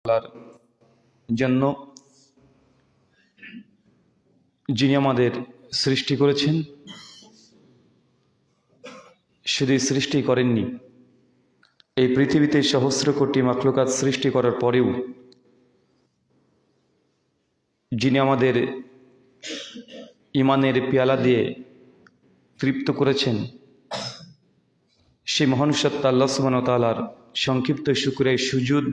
আল্লাহর জন্য, যিনি আমাদের সৃষ্টি করেছেন, শুধু সৃষ্টি করেননি, এই পৃথিবীতে সহস্র কোটি মাখলুকাত সৃষ্টি করার পরেও যিনি আমাদের ইমানের পেয়ালা দিয়ে তৃপ্ত করেছেন, সেই মহান সত্তা আল্লাহ সুবহানাহু ওয়া তাআলার সংক্ষিপ্ত শুকরিয়া সুজুদ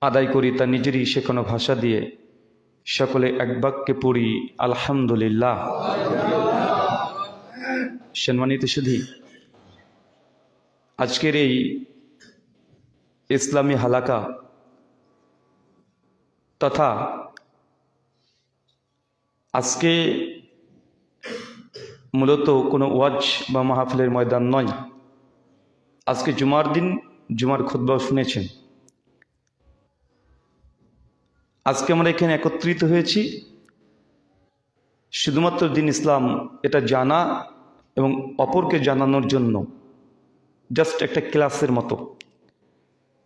আদায় করি তার নিজেরই শেখানো ভাষা দিয়ে। সকলে এক বাক্যে পড়ি আলহামদুলিল্লাহ। সম্মানিত সুধী, আজকের এই ইসলামী হালাকা তথা আজকে মূলত কোনো ওয়াজ বা মাহফিলের ময়দান নয়। আজকে জুমার দিন, জুমার খুতবাও শুনেছেন। আজকে আমরা এখানে একত্রিত হয়েছি শুধুমাত্র দিন ইসলাম এটা জানা এবং অপরকে জানানোর জন্য, জাস্ট একটা ক্লাসের মতো।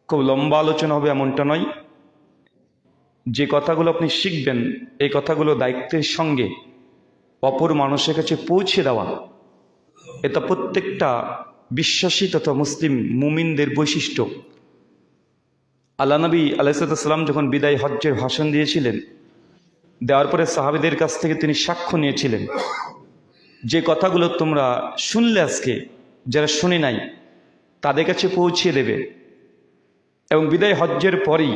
খুব লম্বা আলোচনা হবে এমনটা নয়। যে কথাগুলো আপনি শিখবেন, এই কথাগুলো দায়িত্বের সঙ্গে অপর মানুষের কাছে পৌঁছে দেওয়া, এটা প্রত্যেকটা বিশ্বাসী তথা মুসলিম মুমিনদের বৈশিষ্ট্য। আল্লাহ নবী আলাইহিসসালাম যখন বিদায় হজ্জের ভাষণ দিয়েছিলেন, দেওয়ার পরে সাহাবীদের কাছ থেকে তিনি সাক্ষ্য নিয়েছিলেন যে কথাগুলো তোমরা শুনলে আজকে, যারা শুনে নাই তাদের কাছে পৌঁছিয়ে দেবে। এবং বিদায় হজ্জের পরেই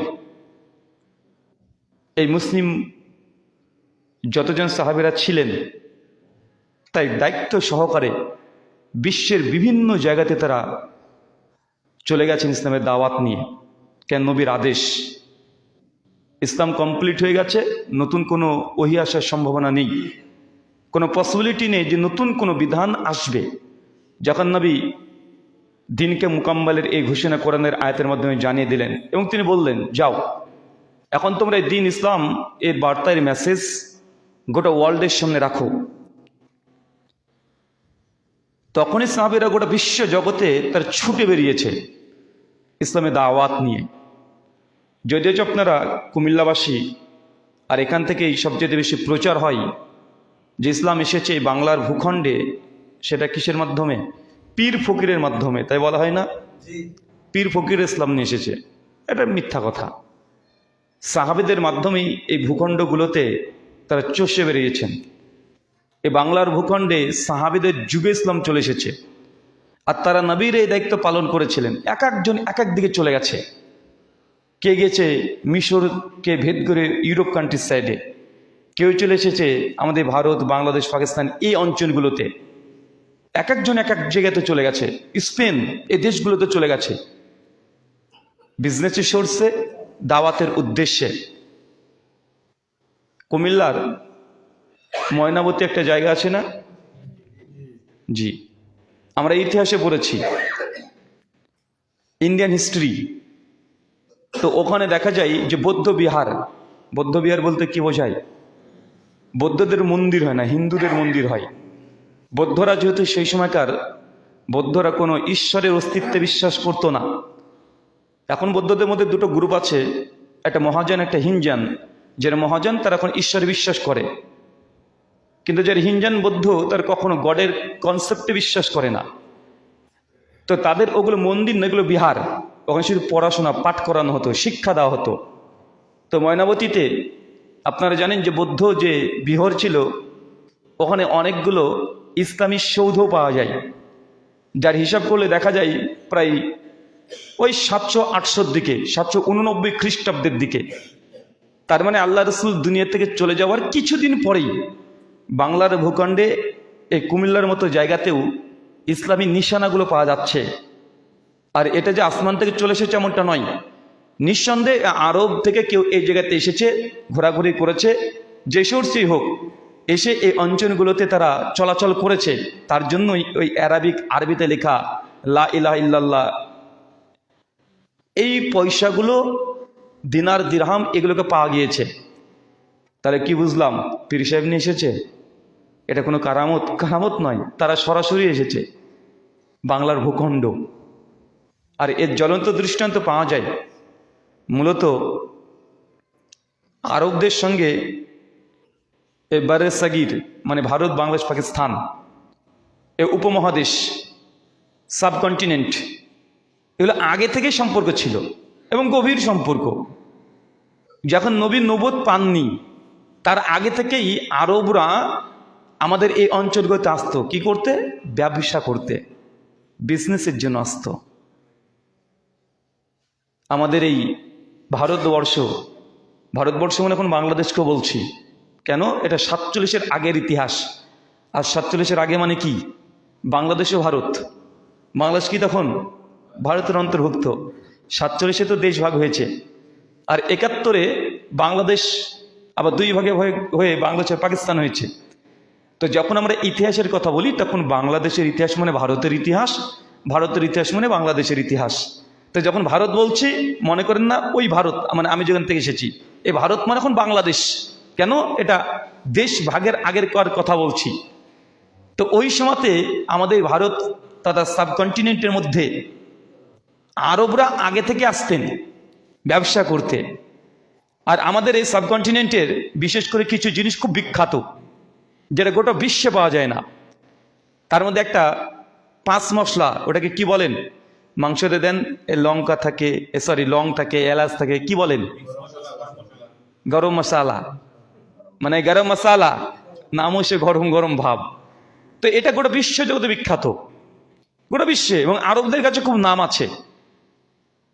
এই মুসলিম যতজন সাহাবীরা ছিলেন, তাই দায়িত্ব সহকারে বিশ্বের বিভিন্ন জায়গাতে তারা চলে গেছেন ইসলামের দাওয়াত নিয়ে। কেন? নবীর আদেশ। ইসলাম কমপ্লিট হয়ে গেছে, নতুন কোনো ওহী আসার সম্ভাবনা নেই, কোনো পসিবিলিটি নেই যে নতুন কোনো বিধান আসবে। যখন নবী দিনকে মুকাম্মালের এই ঘোষণা কোরআনের আয়াতের মাধ্যমে জানিয়ে দিলেন এবং তিনি বললেন, যাও এখন তোমরা এই দিন ইসলাম এর বার্তার মেসেজ গোটা ওয়ার্ল্ডের সামনে রাখো। তখনই সাহাবীরা গোটা বিশ্ব জগতে তার ছুটে বেরিয়েছে ইসলামের দাওয়াত নিয়ে। যদিও আপনারা কুমিল্লাবাসী, আর এখান থেকেই সবচেয়ে বেশি প্রচার হয় যে ইসলাম এসেছে বাংলার ভূখণ্ডে, সেটা কিসের মাধ্যমে? পীর ফকিরের মাধ্যমে। তাই বলা হয় না পীর ফকির ইসলাম নিয়ে এসেছে? এটা মিথ্যা কথা। সাহাবীদের মাধ্যমেই এই ভূখণ্ডগুলোতে তারা চষে বেরিয়েছেন। এই বাংলার ভূখণ্ডে সাহাবীদের যুগে ইসলাম চলে এসেছে, আর তারা নবীর এই দায়িত্ব পালন করেছিলেন। এক একজন এক এক দিকে চলে গেছে। কে গেছে মিশরকে ভেদ করে ইউরোপ কান্ট্রির সাইডে, কেউ চলে এসেছে আমাদের ভারত, বাংলাদেশ, পাকিস্তান এই অঞ্চলগুলোতে। এক একজন এক এক জায়গাতে চলে গেছে। স্পেন, এই দেশগুলোতে চলে গেছে বিজনেসের সোর্সে, দাওয়াতের উদ্দেশ্যে। কুমিল্লার ময়নাবতী একটা জায়গা আছে না? জি, আমরা ইতিহাসে পড়েছি, ইন্ডিয়ান হিস্ট্রি। তো ওখানে দেখা যায় যে বৌদ্ধ বিহার বলতে কি বোঝায়? বৌদ্ধদের মন্দির হয় না, হিন্দুদের মন্দির হয়। বৌদ্ধরা যেহেতু সেই সময়কার বৌদ্ধরা কোনো ঈশ্বরের অস্তিত্বে বিশ্বাস করতো না। এখন বৌদ্ধদের মধ্যে দুটো গ্রুপ আছে, একটা মহাযান, একটা হিনযান। যারা মহাযান তারা এখন ঈশ্বরে বিশ্বাস করে, কিন্তু যারা হিনযান বৌদ্ধ তারা কখনো গডের কনসেপ্টে বিশ্বাস করে না। তো তাদের ওগুলো মন্দির না, এগুলো বিহার। ওখানে শুধু পড়াশোনা, পাঠ করানো হতো, শিক্ষা দেওয়া হতো। তো ময়নাবতীতে আপনারা জানেন যে বৌদ্ধ যে বিহার ছিল, ওখানে অনেকগুলো ইসলামী সৌধ পাওয়া যায়, যার হিসাব করলে দেখা যায় প্রায় ওই 700-800 দিকে, 789 খ্রিস্টাব্দের দিকে। তার মানে আল্লাহ রসুল দুনিয়া থেকে চলে যাওয়ার কিছুদিন পরেই বাংলার ভূখণ্ডে এই কুমিল্লার মতো জায়গাতেও ইসলামী নিশানাগুলো পাওয়া যাচ্ছে। আর এটা যে আসমান থেকে চলে এসেছে এমনটা নয়, নিঃসন্দেহে আরব থেকে কেউ এই জায়গাতে এসেছে, ঘোরাঘুরি করেছে, যে সোর্সেই হোক, এসে এই অঞ্চলগুলোতে তারা চলাচল করেছে। তার জন্যই ওই আরবিতে লেখা লা ইলাহা ইল্লাল্লাহ, এই পয়সাগুলো, দিনার দিরহাম, এগুলোকে পাওয়া গিয়েছে। তাহলে কি বুঝলাম? পীর সাহেব নিয়ে এসেছে? এটা কোনো কারামত নয়, তারা সরাসরি এসেছে বাংলার ভূখণ্ড। আর এর জ্বলন্ত দৃষ্টান্ত পাওয়া যায় মূলত আরবদের সঙ্গে বারে সাগির মানে ভারত, বাংলাদেশ, পাকিস্তান, এ উপমহাদেশ, সাবকন্টিনেন্ট, এগুলো আগে থেকে সম্পর্ক ছিল এবং গভীর সম্পর্ক। যখন নবী নবুয়ত পাননি তার আগে থেকেই আরবরা আমাদের এই অঞ্চলগুলোতে আসতো কি করতে? ব্যবসা করতে, বিজনেসের জন্য আসতো। আমাদের এই ভারতবর্ষ মানে এখন বাংলাদেশকেও বলছি, কেন? এটা 47-এর আগের ইতিহাস। আর 47-এর আগে মানে কি? বাংলাদেশও ভারত, বাংলাদেশ কি তখন ভারতের অন্তর্ভুক্ত। 47-এ তো দেশ ভাগ হয়েছে, আর 71-এ বাংলাদেশ আবার দুই ভাগে হয়ে বাংলাদেশ পাকিস্তান হয়েছে। তো যখন আমরা ইতিহাসের কথা বলি তখন বাংলাদেশের ইতিহাস মানে ভারতের ইতিহাস, ভারতের ইতিহাস মানে বাংলাদেশের ইতিহাস। তো যখন ভারত বলছি মনে করেন না ওই ভারত মানে আমি যেখান থেকে এসেছি, এই ভারত মানে এখন বাংলাদেশ। কেন? এটা দেশ ভাগের আগের কথা বলছি। তো ওই সময়তে আমাদের ভারত তথা সাবকন্টিনেন্টের মধ্যে আরবরা আগে থেকে আসতেন ব্যবসা করতে। আর আমাদের এই সাবকন্টিনেন্টের বিশেষ করে কিছু জিনিস খুব বিখ্যাত, যেটা গোটা বিশ্বে পাওয়া যায় না। তার মধ্যে একটা 5 মশলা, ওটাকে কি বলেন? মাংসতে দেন লঙ্কা থাকে, লং থাকে, এলাচ থাকে, কি বলেন? গরম মশালা, মানে গরম মশালা নামও সে গরম গরম ভাব। তো এটা গোটা বিশ্ব জগতে বিখ্যাত, গোটা বিশ্বে, এবং আরবদের কাছে খুব নাম আছে।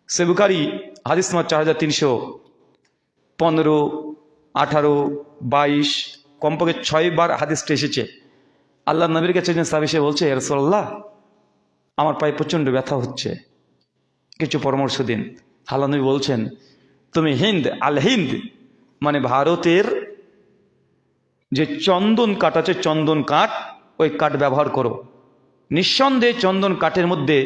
সে বুখারী হাদিস নম্বর 4315, 18, 22, কমপক্ষে 6 বার হাদিসটা এসেছে। আল্লাহ নবীর কাছে একজন সাহাবী এসে বলছে, ইয়া রাসূলুল্লাহ, আমার পায়ে প্রচণ্ড ব্যথা হচ্ছে, কিছু পরামর্শ দিন। আল্লাহ নবী বলছেন, তুমি হিন্দ মানে ভারতের যে চন্দন কাঠ আছে, চন্দন কাঠ, ওই কাঠ ব্যবহার করো। নিঃসন্দেহে চন্দন কাঠের মধ্যে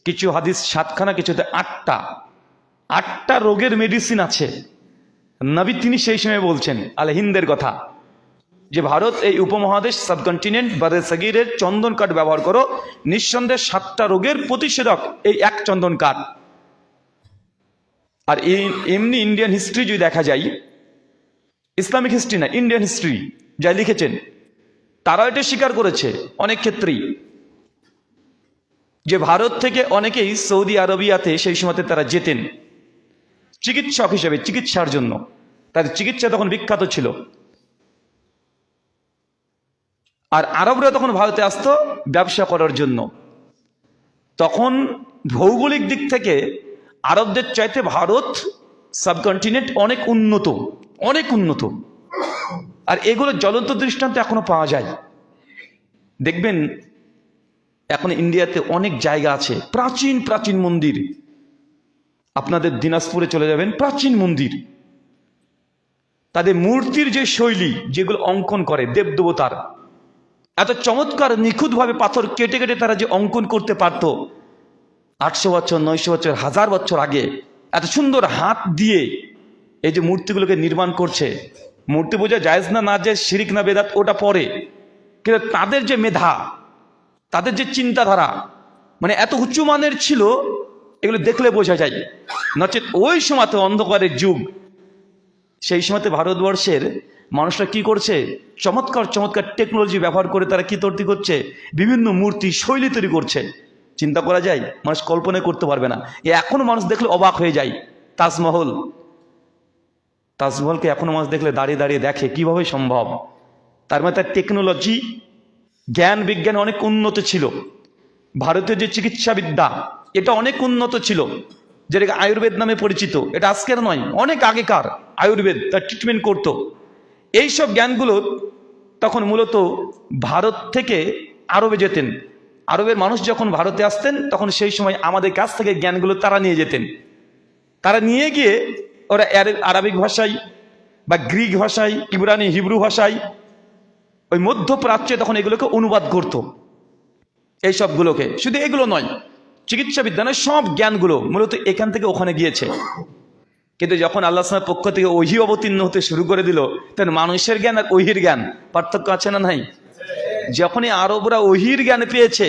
কিছু হাদিস 7খানা, কিছুতে 8টা রোগের মেডিসিন আছে। নবী তিনি সেই সময় বলছেন হিন্দের কথা, যে ভারত এই উপমহাদেশ সাবকন্টিনেন্ট বারে সাগিরের চন্দন কাঠ ব্যবহার করো, নিঃসন্দেহে 7টা রোগের প্রতিষেধক এই এক চন্দন কাঠ। আর এমনি ইন্ডিয়ান হিস্ট্রি যদি দেখা যায়, ইসলামিক হিস্ট্রি না, ইন্ডিয়ান হিস্ট্রি যা লিখেছেন, তারা এটা স্বীকার করেছে অনেক ক্ষেত্রেই, যে ভারত থেকে অনেকেই সৌদি আরবিয়াতে সেই সময়তে তারা যেতেন চিকিৎসক হিসেবে, চিকিৎসার জন্য। তাদের চিকিৎসা তখন বিখ্যাত ছিল। আর আরবরা তখন ভারতে আসতো ব্যবসা করার জন্য। তখন ভৌগোলিক দিক থেকে আরবদের চাইতে ভারত সাবকন্টিনেন্ট অনেক উন্নত, অনেক উন্নত। আর এগুলো জ্বলন্ত দৃষ্টান্ত এখনো পাওয়া যায়। দেখবেন এখন ইন্ডিয়াতে অনেক জায়গা আছে প্রাচীন প্রাচীন মন্দির। আপনাদের দিনাজপুরে চলে যাবেন, প্রাচীন মন্দির, তাদের মূর্তির যে শৈলী, যেগুলো অঙ্কন করে দেবদেবতার, এত চমৎকার নিখুঁতভাবে পাথর কেটে কেটে তারা যে অঙ্কন করতে পারত 800 বছর, 900 বছর, 1000 বছর আগে, এত সুন্দর হাত দিয়ে এই যে মূর্তিগুলোকে নির্মাণ করছে। মূর্তি বোঝা জায়েজ না না জায়েজ, শিরিক না বেদাত, ওটা পরে, কিন্তু তাদের যে মেধা, তাদের যে চিন্তাধারা, মানে এত উঁচু মানের ছিল, এগুলো দেখলে বোঝা যায়। নচেত ওই সময়তে অন্ধকারের যুগ, সেই সময়তে ভারতবর্ষের মানুষরা কি করছে? চমৎকার চমৎকার টেকনোলজি ব্যবহার করে তারা কি তৈরি করছে? বিভিন্ন মূর্তি শৈলী তৈরি করছে। চিন্তা করা যায়? মানুষ কল্পনা করতে পারবে না। এখনো মানুষ দেখলে অবাক হয়ে যায়। তাজমহলকে এখনো মানুষ দেখলে দাঁড়িয়ে দাঁড়িয়ে দেখে, কিভাবে সম্ভব? তার মানে তার টেকনোলজি, জ্ঞান বিজ্ঞান অনেক উন্নত ছিল। ভারতের যে চিকিৎসা বিদ্যা, এটা অনেক উন্নত ছিল, যেটাকে আয়ুর্বেদ নামে পরিচিত। এটা আজকের নয়, অনেক আগেকার আয়ুর্বেদ তার ট্রিটমেন্ট করত। এইসব জ্ঞানগুলো তখন মূলত ভারত থেকে আরবে যেতেন। আরবের মানুষ যখন ভারতে আসতেন, তখন সেই সময় আমাদের কাছ থেকে জ্ঞানগুলো তারা নিয়ে যেতেন। তারা নিয়ে গিয়ে ওরা আরবিক ভাষায় বা গ্রিক ভাষায়, ইব্রানি হিব্রু ভাষায়, ওই মধ্যপ্রাচ্যে তখন এগুলোকে অনুবাদ করত। এই সবগুলোকে, শুধু এগুলো নয়, চিকিৎসা বিজ্ঞানের সব জ্ঞানগুলো মূলত এখান থেকে ওখানে গিয়েছে। কিন্তু যখন আল্লাহ সাল্লামের পক্ষ থেকে ওহী অবতীর্ণ হতে শুরু করে দিল, তখন মানুষের জ্ঞান আর ওহীর জ্ঞান পার্থক্য আছে না নাই? যখনই আরবরা ওহীর জ্ঞান পেয়েছে,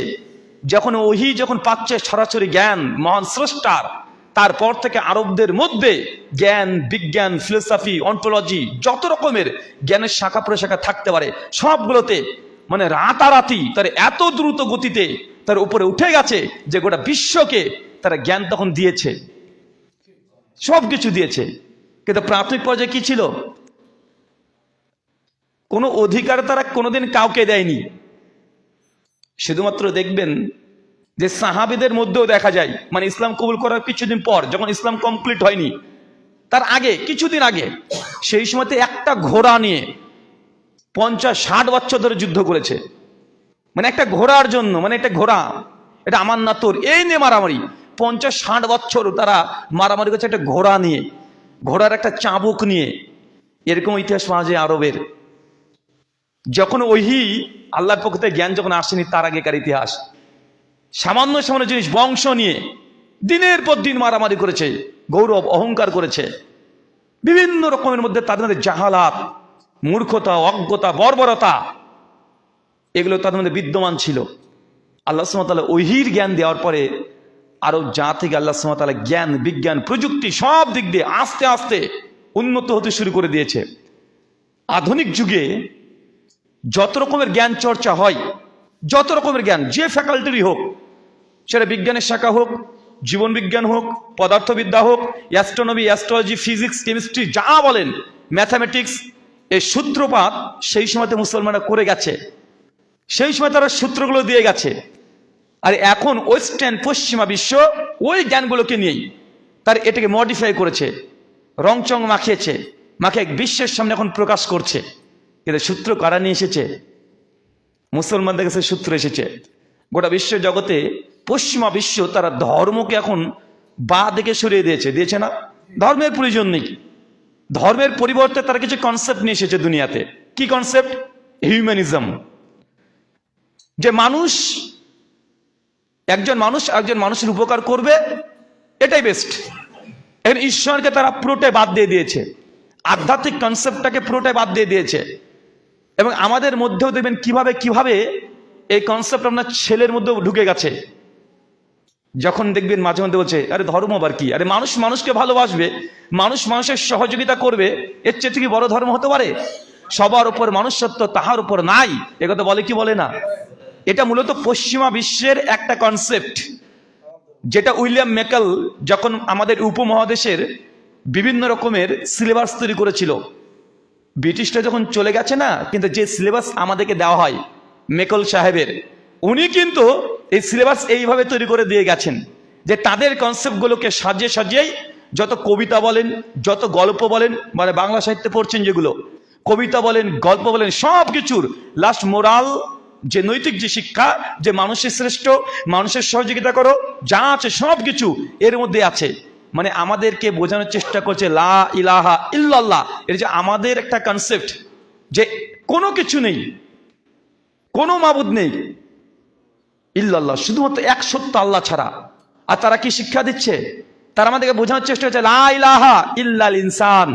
যখন ওহী যখন পাচ্ছে সরাসরি জ্ঞান মহান স্রষ্টার, তারপর থেকে আরবদের মধ্যে জ্ঞান, বিজ্ঞান, ফিলোসফি, অন্টোলজি, যত রকমের জ্ঞানের শাখা প্রশাখা থাকতে পারে সবগুলোতে মানে রাতারাতি তার এত দ্রুত গতিতে তার উপরে উঠে গেছে যে গোটা বিশ্বকে তারা জ্ঞান তখন দিয়েছে, সবকিছু দিয়েছে। কিন্তু প্রাথমিক পর্যায়ে কি ছিল? কোনো অধিকার তারা কোনোদিন কাউকে দেয়নি। শুধুমাত্র দেখবেন যে সাহাবীদের মধ্যেও দেখা যায়, মানে ইসলাম কবুল করার কিছুদিন পর, যখন ইসলাম কমপ্লিট হয়নি তার আগে কিছুদিন আগে, সেই সময়তে একটা ঘোড়া নিয়ে 50-60 বছর ধরে যুদ্ধ করেছে। মানে একটা ঘোড়ার জন্য, মানে একটা ঘোড়া, এটা আমার না তোর, এই নিয়ে মারামারি 50-60 বছর তারা মারামারি করছে একটা ঘোড়া নিয়ে, ঘোড়ার একটা চাবুক নিয়ে। এরকম ইতিহাস পাওয়া যায় আরবের। যখন ওহি আল্লাহর পক্ষ থেকে জ্ঞান যখন আসেনি তার আগেকার ইতিহাস, সামান্য সামান্য জিনিস বংশ নিয়ে দিনের পর দিন মারামারি করেছে, গৌরব অহংকার করেছে। বিভিন্ন রকমের মধ্যে তাদের মধ্যে জাহালাত, মূর্খতা, অজ্ঞতা, বর্বরতা, এগুলো তাদের মধ্যে বিদ্যমান ছিল। আল্লাহ সুবহানাহু ওয়া তাআলা ওহির জ্ঞান দেওয়ার পরে আরব জাতিকে আল্লাহ সুবহানাহু ওয়া তাআলা জ্ঞান, বিজ্ঞান, প্রযুক্তি সব দিক দিয়ে আস্তে আস্তে উন্নত হতে শুরু করে দিয়েছে। আধুনিক যুগে যত রকমের জ্ঞান চর্চা হয়, যত রকমের জ্ঞান যে ফ্যাকাল্টিরই হোক, সেটা বিজ্ঞানের শাখা হোক, জীবন বিজ্ঞান হোক, পদার্থবিদ্যা হোক, অ্যাস্ট্রোনমি, অ্যাস্ট্রোলজি, ফিজিক্স, কেমিস্ট্রি, যা বলেন, ম্যাথামেটিক্স, এই সূত্রপাত সেই সময়তে মুসলমানরা করে গেছে, সেই সময় তারা সূত্রগুলো দিয়ে গেছে। আর এখন ওয়েস্টার্ন, পশ্চিমা বিশ্ব ওই জ্ঞানগুলোকে নিয়েই তার এটাকে মডিফাই করেছে, রংচং মাখিয়েছে, মাখিয়ে বিশ্বের সামনে এখন প্রকাশ করছে। কিন্তু সূত্র কারা নিয়ে এসেছে? মুসলমানদের কাছে সূত্র এসেছে। গোটা বিশ্ব জগতে পশ্চিমা বিশ্ব তারা ধর্মকে এখন বা দিকে সরিয়ে দিয়েছে না? ধর্মের প্রয়োজন নেই। ধর্মের পরিবর্তে তারা কিছু কনসেপ্ট নিয়ে এসেছে দুনিয়াতে। কি কনসেপ্ট? হিউম্যানিজম। যে মানুষ, একজন মানুষের উপকার করবে, এটাই বেস্ট। এখন ঈশ্বরকে তারা পুরোটাই বাদ দিয়ে দিয়েছে, আধ্যাত্মিক কনসেপ্টটাকে পুরোটাই বাদ দিয়ে দিয়েছে। এবং আমাদের মধ্যেও দেখবেন কিভাবে এই কনসেপ্ট আপনার ছেলের মধ্যেও ঢুকে গেছে। যখন দেখবেন মাঝে মধ্যে বলছে, আরে ধর্ম আবার কি? আরে মানুষ মানুষকে ভালোবাসবে, মানুষ মানুষের সহযোগিতা করবে, এর চেয়ে থেকে বড় ধর্ম হতে পারে? সবার উপর মনুষ্যত্ব, তাহার উপর নাই, একথা বলে কি বলে না? এটা মূলত পশ্চিমা বিশ্বের একটা কনসেপ্ট, যেটা উইলিয়াম মেকাল যখন আমাদের উপমহাদেশের বিভিন্ন রকমের সিলেবাস তৈরি করেছিল, ব্রিটিশরা যখন চলে গেছে না, কিন্তু যে সিলেবাস আমাদেরকে দেওয়া হয় মেকল সাহেবের, উনি কিন্তু এই সিলেবাস এইভাবে তৈরি করে দিয়ে গেছেন যে তাদের কনসেপ্টগুলোকে সাজিয়ে সাজিয়েই, যত কবিতা বলেন, যত গল্প বলেন, মানে বাংলা সাহিত্যে পড়ছেন যেগুলো, কবিতা বলেন, গল্প বলেন, সব কিছুর লাস্ট মোরাল, যে নৈতিক যে শিক্ষা, যে মানুষের শ্রেষ্ঠ, মানুষের সহযোগিতা করো, যা আছে সব কিছু এর মধ্যে আছে। মানে আমাদেরকে বোঝানোর চেষ্টা করছে লা ইলাহা ইল্লাল্লাহ, এর যে আমাদের একটা কনসেপ্ট যে কোনো কিছু নেই, কোনো মাবুদ নেই ইল্লাল্লাহ, শুধুমাত্র এক সত্য আল্লাহ ছাড়া। আর তারা কি শিক্ষা দিচ্ছে? তারা আমাদেরকে বোঝানোর চেষ্টা করছে লা ইলাহা ইল্লাল ইনসান,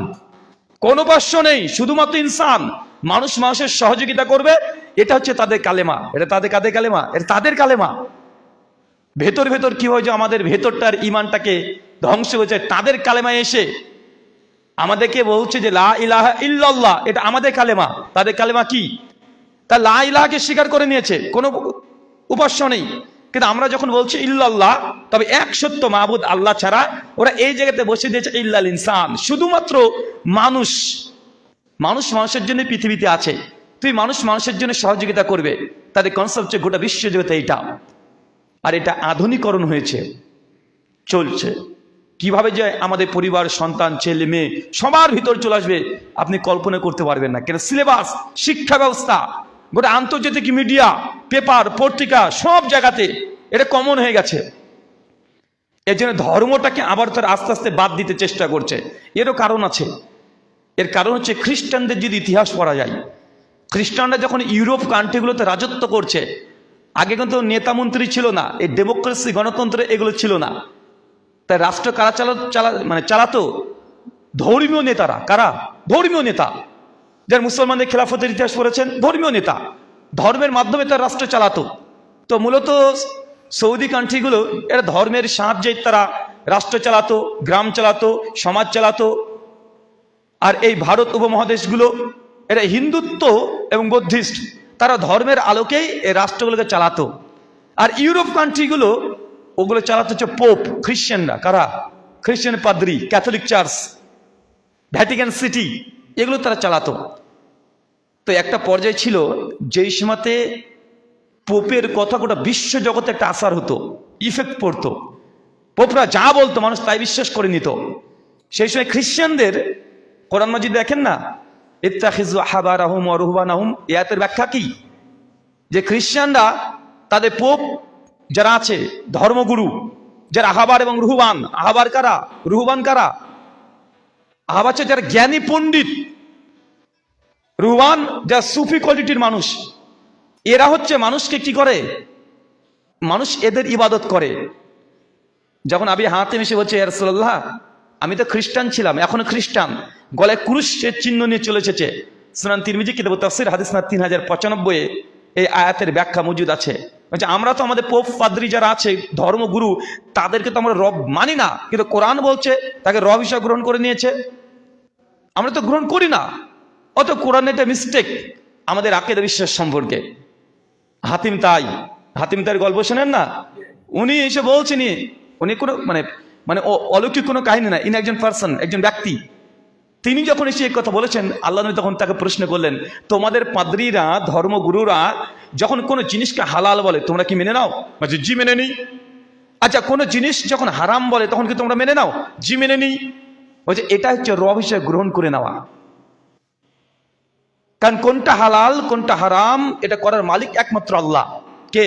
কোনো উপাস্য নেই, শুধুমাত্র ইনসান, মানুষ মানুষের সহযোগিতা করবে, এটা হচ্ছে তাদের কালেমা। এটা কাদের কালেমা? এটা তাদের কালেমা। ভেতর ভেতর কি হয় যে আমাদের ভেতরটার ইমানটাকে ধ্বংস হয়েছে, তাদের কালেমায় এসে আমাদেরকে বলছে যে লা ইলাহা ইল্লাল্লাহ, এটা আমাদের কালেমা। তাদের কালেমা কি? তা লা ইলাহাকে স্বীকার করে নিয়েছে, কোনো উপাস্য নেই। কিন্তু আমরা যখন বলছি ইল্লাল্লাহ, তবে এক সত্য মাবুদ আল্লাহ ছাড়া, ওরা এই জায়গাতে বসে দিয়েছে ইল্লাল ইনসান, শুধুমাত্র মানুষ মানুষের জন্য পৃথিবীতে আছে, তুই মানুষ মানুষের জন্য সহযোগিতা করবে। তাদের কনসেপ্ট হচ্ছে গোটা বিশ্ব জগতে এইটা। আর এটা আধুনিকরণ হয়েছে, চলছে। কিভাবে যে আমাদের পরিবার, সন্তান, ছেলে মেয়ে সবার ভিতর চলে আসবে আপনি কল্পনা করতে পারবেন না। কেন? সিলেবাস, শিক্ষা ব্যবস্থা, গোটা আন্তর্জাতিক মিডিয়া, পেপার, পত্রিকা, সব জায়গাতে এটা কমন হয়ে গেছে। এর জন্য ধর্মটাকে আবার তারা আস্তে আস্তে বাদ দিতে চেষ্টা করছে। এরও কারণ আছে। এর কারণ হচ্ছে খ্রিস্টানদের যদি ইতিহাস পড়া যায়, খ্রিস্টানরা যখন ইউরোপ কান্ট্রিগুলোতে রাজত্ব করছে, আগে কিন্তু নেতা মন্ত্রী ছিল না, এই ডেমোক্রেসি, গণতন্ত্র এগুলো ছিল না। তাই রাষ্ট্র কারা চালাতো? ধর্মীয় নেতারা। কারা? ধর্মীয় নেতা। যারা মুসলমানদের খেলাফতের ইতিহাস পড়েছেন, ধর্মীয় নেতা, ধর্মের মাধ্যমে তার রাষ্ট্র চালাতো। তো মূলত সৌদি কান্ট্রিগুলো এরা ধর্মের সাহায্যে তারা রাষ্ট্র চালাতো, গ্রাম চালাতো, সমাজ চালাতো। আর এই ভারত উপমহাদেশগুলো এরা হিন্দুত্ব এবং বৌদ্ধিস্ট, তারা ধর্মের আলোকেই এই রাষ্ট্রগুলোকে চালাতো। আর ইউরোপ কান্ট্রিগুলো ওগুলো চালাতো হচ্ছে পোপ, খ্রিশ্চানরা। কারা? খ্রিশ্চান পাদ্রি, ক্যাথলিক চার্চ, ভ্যাটিকান সিটি, এগুলো তারা চালাতো। তো একটা পর্যায়ে ছিল যেই সময়তে পোপের কথা গোটা বিশ্ব জগতে একটা আসার হতো, ইফেক্ট পড়তো। পোপরা যা বলতো মানুষ তাই বিশ্বাস করে নিত। সেই সময় খ্রিশ্চানদের কোরআন মাজিদ দেখেন না, ইত্তাখিযু আহবারাহুম ওয়া রুহবানাহুম, এই আয়াতের ব্যাখ্যা কি? যে খ্রিশ্চানরা তাদের পোপ যারা আছে, ধর্মগুরু যারা আহবার এবং রুহবান। আহবার কারা? রুহবান কারা? আহবার হচ্ছে যারা জ্ঞানী পণ্ডিত, রুহবান যারা সুফি কোয়ালিটির মানুষ। এরা হচ্ছে মানুষকে কি করে? মানুষ এদের ইবাদত করে। যখন আবি হাতিম এসে বলছে, ইয়া রাসূলুল্লাহ, আমি তো খ্রিস্টান ছিলাম, এখনো খ্রিস্টান, গলায় ক্রুশের চিহ্ন নিয়ে চলে এসেছে। সুনান তিরমিজি কিতাবুত তাফসীর হাদিস নাম্বার 3095 এই আয়াতের ব্যাখ্যা মজুদ আছে। বলছে আমরা তো আমাদের পোপ পাদ্রী যারা আছে, ধর্মগুরু, তাদেরকে তো আমরা রব মানি না, কিন্তু কোরআন বলছে তাকে রব হিসেবে গ্রহণ করে নিয়েছে, আমরা তো গ্রহণ করি না। অত কোরআন এটা মিস্টেক আমাদের আকীদা বিশ্বাস সম্পর্কে। হাতিম তাইর গল্প শোনেন না? উনি এসে বলছেন, উনি কোনো মানে অলৌকিক কোনো কাহিনী না, ইনি একজন পার্সন, একজন ব্যক্তি। তিনি যখন এসে এই কথা বলেছেন, আল্লাহ নবী তখন তাকে প্রশ্ন করলেন, তোমাদের পাদ্রীরা, ধর্মগুরুরা যখন কোনো জিনিসকে হালাল বলে তোমরা কি মেনে নাও? বলছে জি মেনে নিই। আচ্ছা, কোনো জিনিস যখন হারাম বলে তখন কি তোমরা মেনে নাও? জি মেনে নিই। বলছে এটা হচ্ছে রব হিসেবে গ্রহণ করে নেওয়া। কারণ কোনটা হালাল কোনটা হারাম এটা করার মালিক একমাত্র আল্লাহ। কে?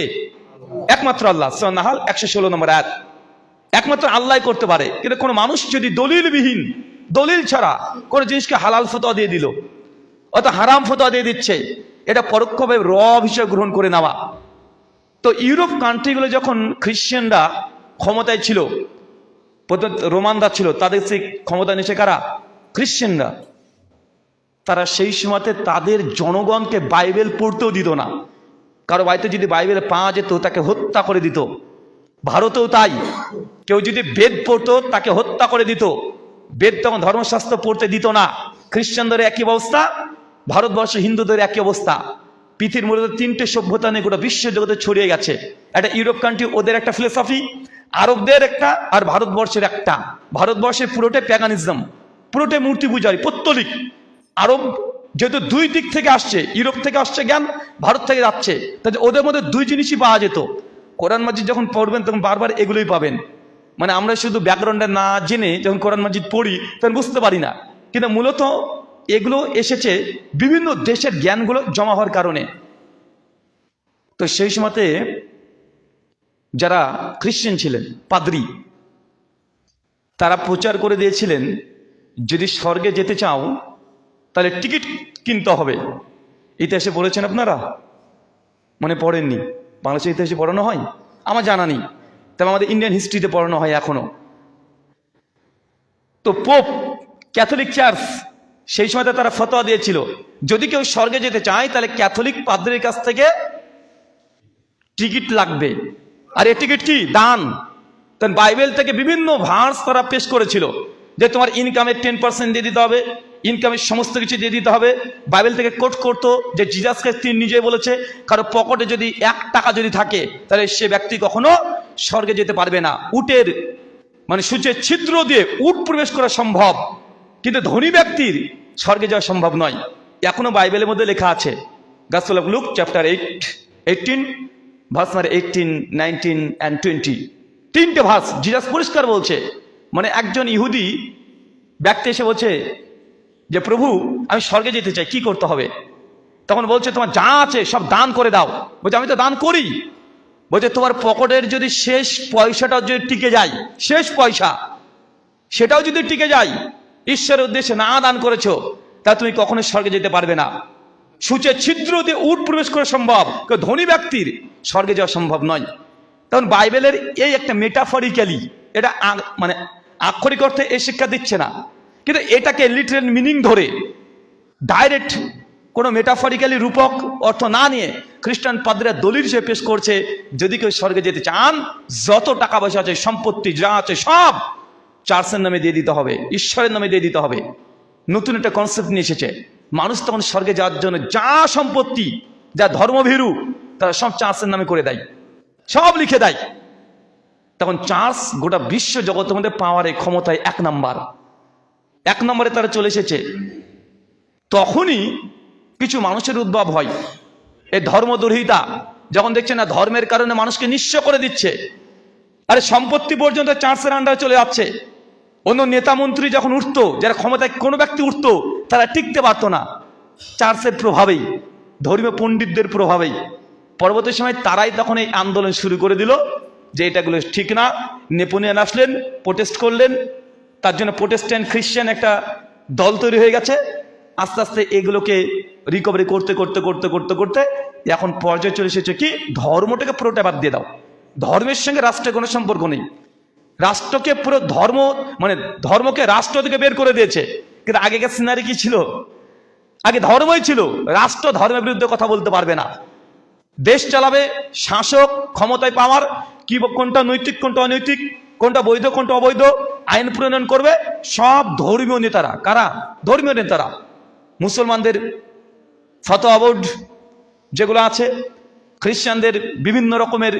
একমাত্র আল্লাহ। সূরা নাহাল 116 নম্বর আয়াত। একমাত্র আল্লাহ করতে পারে। কিন্তু কোনো মানুষ যদি দলিলবিহীন, দলিল ছাড়া কোনো জিনিসকে হালাল ফতোয়া দিয়ে দিল অথবা হারাম ফতোয়া দিয়ে দিচ্ছে, এটা পরোক্ষভাবে রব হিসেবে গ্রহণ করে নেওয়া। তো ইউরোপ কান্ট্রিগুলো যখন খ্রিশ্চানরা ক্ষমতায় ছিল, রোমানরা ছিল, তাদের সেই ক্ষমতা নিয়েছে কারা? খ্রিশ্চানরা। তারা সেই সময়তে তাদের জনগণকে বাইবেল পড়তেও দিত না। কারো বাড়িতে যদি বাইবেল পাওয়া যেত তাকে হত্যা করে দিত। ভারতেও তাই, কেউ যদি বেদ পড়তো তাকে হত্যা করে দিত। বেদ তখন ধর্মশাস্ত্র পড়তে দিত না। খ্রিস্টানদের একই অবস্থা, ভারতবর্ষ হিন্দুদের একই অবস্থা। পৃথিবীর মূলত 3টে সভ্যতা নিয়ে গোটা বিশ্ব জগতে ছড়িয়ে গেছে। একটা ইউরোপ কান্ট্রি, ওদের একটা ফিলোসফি, আরবদের একটা, আর ভারতবর্ষের একটা। ভারতবর্ষের পুরোটাই প্যাগানিজম, পুরোটাই মূর্তি পূজারী, পৌত্তলিক। আরব যেহেতু দুই দিক থেকে আসছে, ইউরোপ থেকে আসছে জ্ঞান, ভারত থেকে যাচ্ছে, তাই ওদের মধ্যে দুই জিনিসই পাওয়া যেত। কোরআন মাজিদ যখন পড়বেন তখন বারবার এগুলোই পাবেন। মানে আমরা শুধু ব্যাকগ্রাউন্ডে না জেনে যখন কোরআন মাজিদ পড়ি তখন বুঝতে পারি না, কিন্তু মূলত এগুলো এসেছে বিভিন্ন দেশের জ্ঞানগুলো জমা হওয়ার কারণে। তো সেই সময়তে যারা খ্রিস্টান ছিলেন, পাদ্রী, তারা প্রচার করে দিয়েছিলেন যদি স্বর্গে যেতে চাও তাহলে টিকিট কিনতে হবে। ইতিহাসে পড়েছেন আপনারা? মনে পড়েননি? বাংলাদেশের ইতিহাসে পড়ানো হয়? আমার জানা নেই, তবে আমাদের ইন্ডিয়ান হিস্ট্রিতে পড়ানো হয় এখনো। তো পোপ, ক্যাথলিক চার্চ সেই সময়তে তারা ফতোয়া দিয়েছিল যদি কেউ স্বর্গে যেতে চায় তাহলে ক্যাথলিক পাদ্রীর কাছ থেকে টিকিট লাগবে। আর এই টিকিট কি? দান। তখন বাইবেল থেকে বিভিন্ন ভার্স তারা পেশ করেছিল যে তোমার ইনকামের 10% দিয়ে দিতে হবে, ইনকামের সমস্ত কিছু দিয়ে দিতে হবে। বাইবেল থেকে কোট করতো যে জিজাস খ্রিস্ট তিনি নিজে বলেছে কারো পকেটে যদি 1 টাকা যদি থাকে তাহলে সে ব্যক্তি কখনো স্বর্গে যেতে পারবে না। উটের সূচের ছিদ্র দিয়ে উট প্রবেশ করা সম্ভব, কিন্তু ধনী ব্যক্তির স্বর্গে যাওয়া সম্ভব নয়। এখনো বাইবেলের মধ্যে লেখা আছে, gospel of look chapter 18 verse 18, 19 and 20, 3টে ভার্স জিজাস পরিষ্কার বলছে। একজন ইহুদি ব্যক্তি এসে বলছে যে প্রভু আমি স্বর্গে যেতে চাই, কি করতে হবে? তখন বলছে তোমার যা আছে সব দান করে দাও। বলছে আমি তো দান করি। বলছে তোমার পকেটের যদি শেষ পয়সাটাও যদি টিকে যায়, শেষ পয়সা সেটাও যদি টিকে যায়, ঈশ্বরের উদ্দেশ্যে না দান করেছো, তা তুমি কখনো স্বর্গে যেতে পারবে না। সূচের ছিদ্র দিয়ে উট প্রবেশ করা সম্ভব, কেউ ধনী ব্যক্তির স্বর্গে যাওয়া সম্ভব নয়। তখন বাইবেলের এই একটা মেটাফরিক্যালি, এটা আক্ষরিক অর্থে এই শিক্ষা দিচ্ছে না, কিন্তু এটাকে লিটারাল মিনিং ধরে ডাইরেক্ট কোনো মেটাফরিক্যালি রূপক অর্থ না নিয়ে খ্রিস্টান পাদ্রীরা দলিল হিসেবে পেশ করছে যদি কেউ স্বর্গে যেতে চান যত টাকা পয়সা আছে, সম্পত্তি যা আছে সব চার্চের নামে দিয়ে দিতে হবে, ঈশ্বরের নামে দিয়ে দিতে হবে। নতুন একটা কনসেপ্ট নিয়ে এসেছে। মানুষ তখন স্বর্গে যাওয়ার জন্য যা সম্পত্তি, যা ধর্মভীরু, তারা সব চার্চের নামে করে দেয়, সব লিখে দেয়। তখন চার্চ গোটা বিশ্ব জগতের মধ্যে পাওয়ারে ক্ষমতায় 1 নম্বরে তারা চলে এসেছে। তখনই কিছু মানুষের উদ্ভব হয়, এই ধর্মদ্রোহিতা। যখন দেখছে না ধর্মের কারণে মানুষকে নিঃস্ব করে দিচ্ছে, আরে সম্পত্তি পর্যন্ত চার্চের আন্ডারে চলে যাচ্ছে। অন্য নেতা মন্ত্রী যখন উঠতো, যারা ক্ষমতায় কোনো ব্যক্তি উঠতো, তারা টিকতে পারতো না চার্চের প্রভাবেই, ধর্মীয় পণ্ডিতদের প্রভাবেই। পরবর্তী সময় তারাই তখন এই আন্দোলন শুরু করে দিল যে এটাগুলো ঠিক না। নেপোলিয়ন আসলেন, প্রোটেস্ট করলেন, তার জন্য প্রোটেস্ট্যান্ট খ্রিস্টান একটা দল তৈরি হয়ে গেছে। আস্তে আস্তে এগুলোকে রিকভারি করতে করতে করতে করতে করতে এখন পর্যায়ে চলে এসেছে কি, ধর্মটাকে পুরোটা বাদ দিয়ে দাও। ধর্মের সঙ্গে রাষ্ট্রের কোনো সম্পর্ক নেই। রাষ্ট্রকে পুরো ধর্মকে রাষ্ট্র থেকে বের করে দিয়েছে। কিন্তু আগেকার সিনারি কি ছিল? আগে ধর্মই ছিল, রাষ্ট্র ধর্মের বিরুদ্ধে কথা বলতে পারবে না। দেশ চালাবে শাসক, ক্ষমতায় পাওয়ার কি, কোনটা নৈতিক কোনটা অনৈতিক, কোনটা বৈধ কোনটা অবৈধ, আইন প্রণয়ন করবে সব ধর্মীয় নেতারা। কারা? ধর্মীয় নেতারা। মুসলমানদের ফতোয়া বোর্ড যেগুলো আছে, খ্রিস্টানদের বিভিন্ন রকমের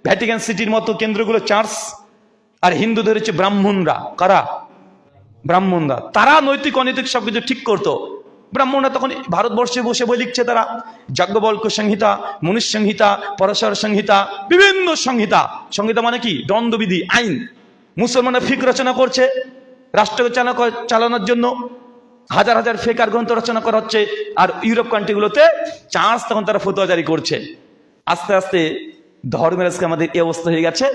ভ্যাটিকান সিটির মতো কেন্দ্রগুলো চার্চ, আর হিন্দুদের হচ্ছে ব্রাহ্মণরা। কারা? ব্রাহ্মণরা। তারা নৈতিক অনৈতিক সবকিছু ঠিক করতো। ব্রাহ্মণরা তখন ভারতবর্ষে বসে বই লিখছে, তারা যাজ্ঞবল্ক্য সংহিতা, মনুষ সংহিতা, পরাশর সংহিতা, বিভিন্ন সংহিতা। সংহিতা মানে কি? দণ্ডবিধি, আইন। মুসলমানরা ফিক রচনা করছে রাষ্ট্রকে চালানোর জন্য, হাজার হাজার ফেকার গ্রন্থ রচনা করা হচ্ছে। আর ইউরোপ কান্ট্রিগুলোতে চার্চ তখন তারা ফতোয়া জারি করছে। আস্তে আস্তে ধর্মের আজকে আমাদের এই অবস্থা হয়ে গেছে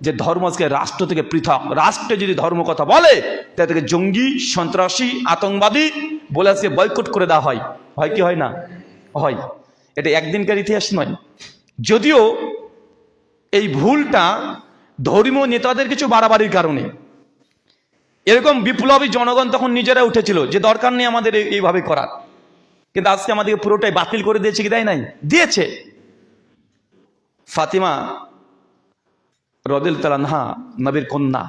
যে ধর্ম আজকে রাষ্ট্র থেকে পৃথক। রাষ্ট্রে যদি ধর্ম কথা বলে, তা থেকে জঙ্গি, সন্ত্রাসী, আতঙ্কবাদী বলে আজকে বয়কট করে দেওয়া হয়। হয় কি হয় না? হয়। এটা একদিনকার ইতিহাস নয়। যদিও এই ভুলটা ধর্মীয় নেতাদের কিছু বাড়াবাড়ির কারণে, এরকম বিপ্লবী জনগণ তখন নিজেরা উঠেছিল যে দরকার নেই আমাদের এইভাবে করার। কিন্তু আজকে আমাদেরকে পুরোটাই বাতিল করে দিয়েছে কি দেয় নাই? দিয়েছে। ফাতিমা রাদিয়াল্লাহু তাআলা আনহা, নবীর কন্যা,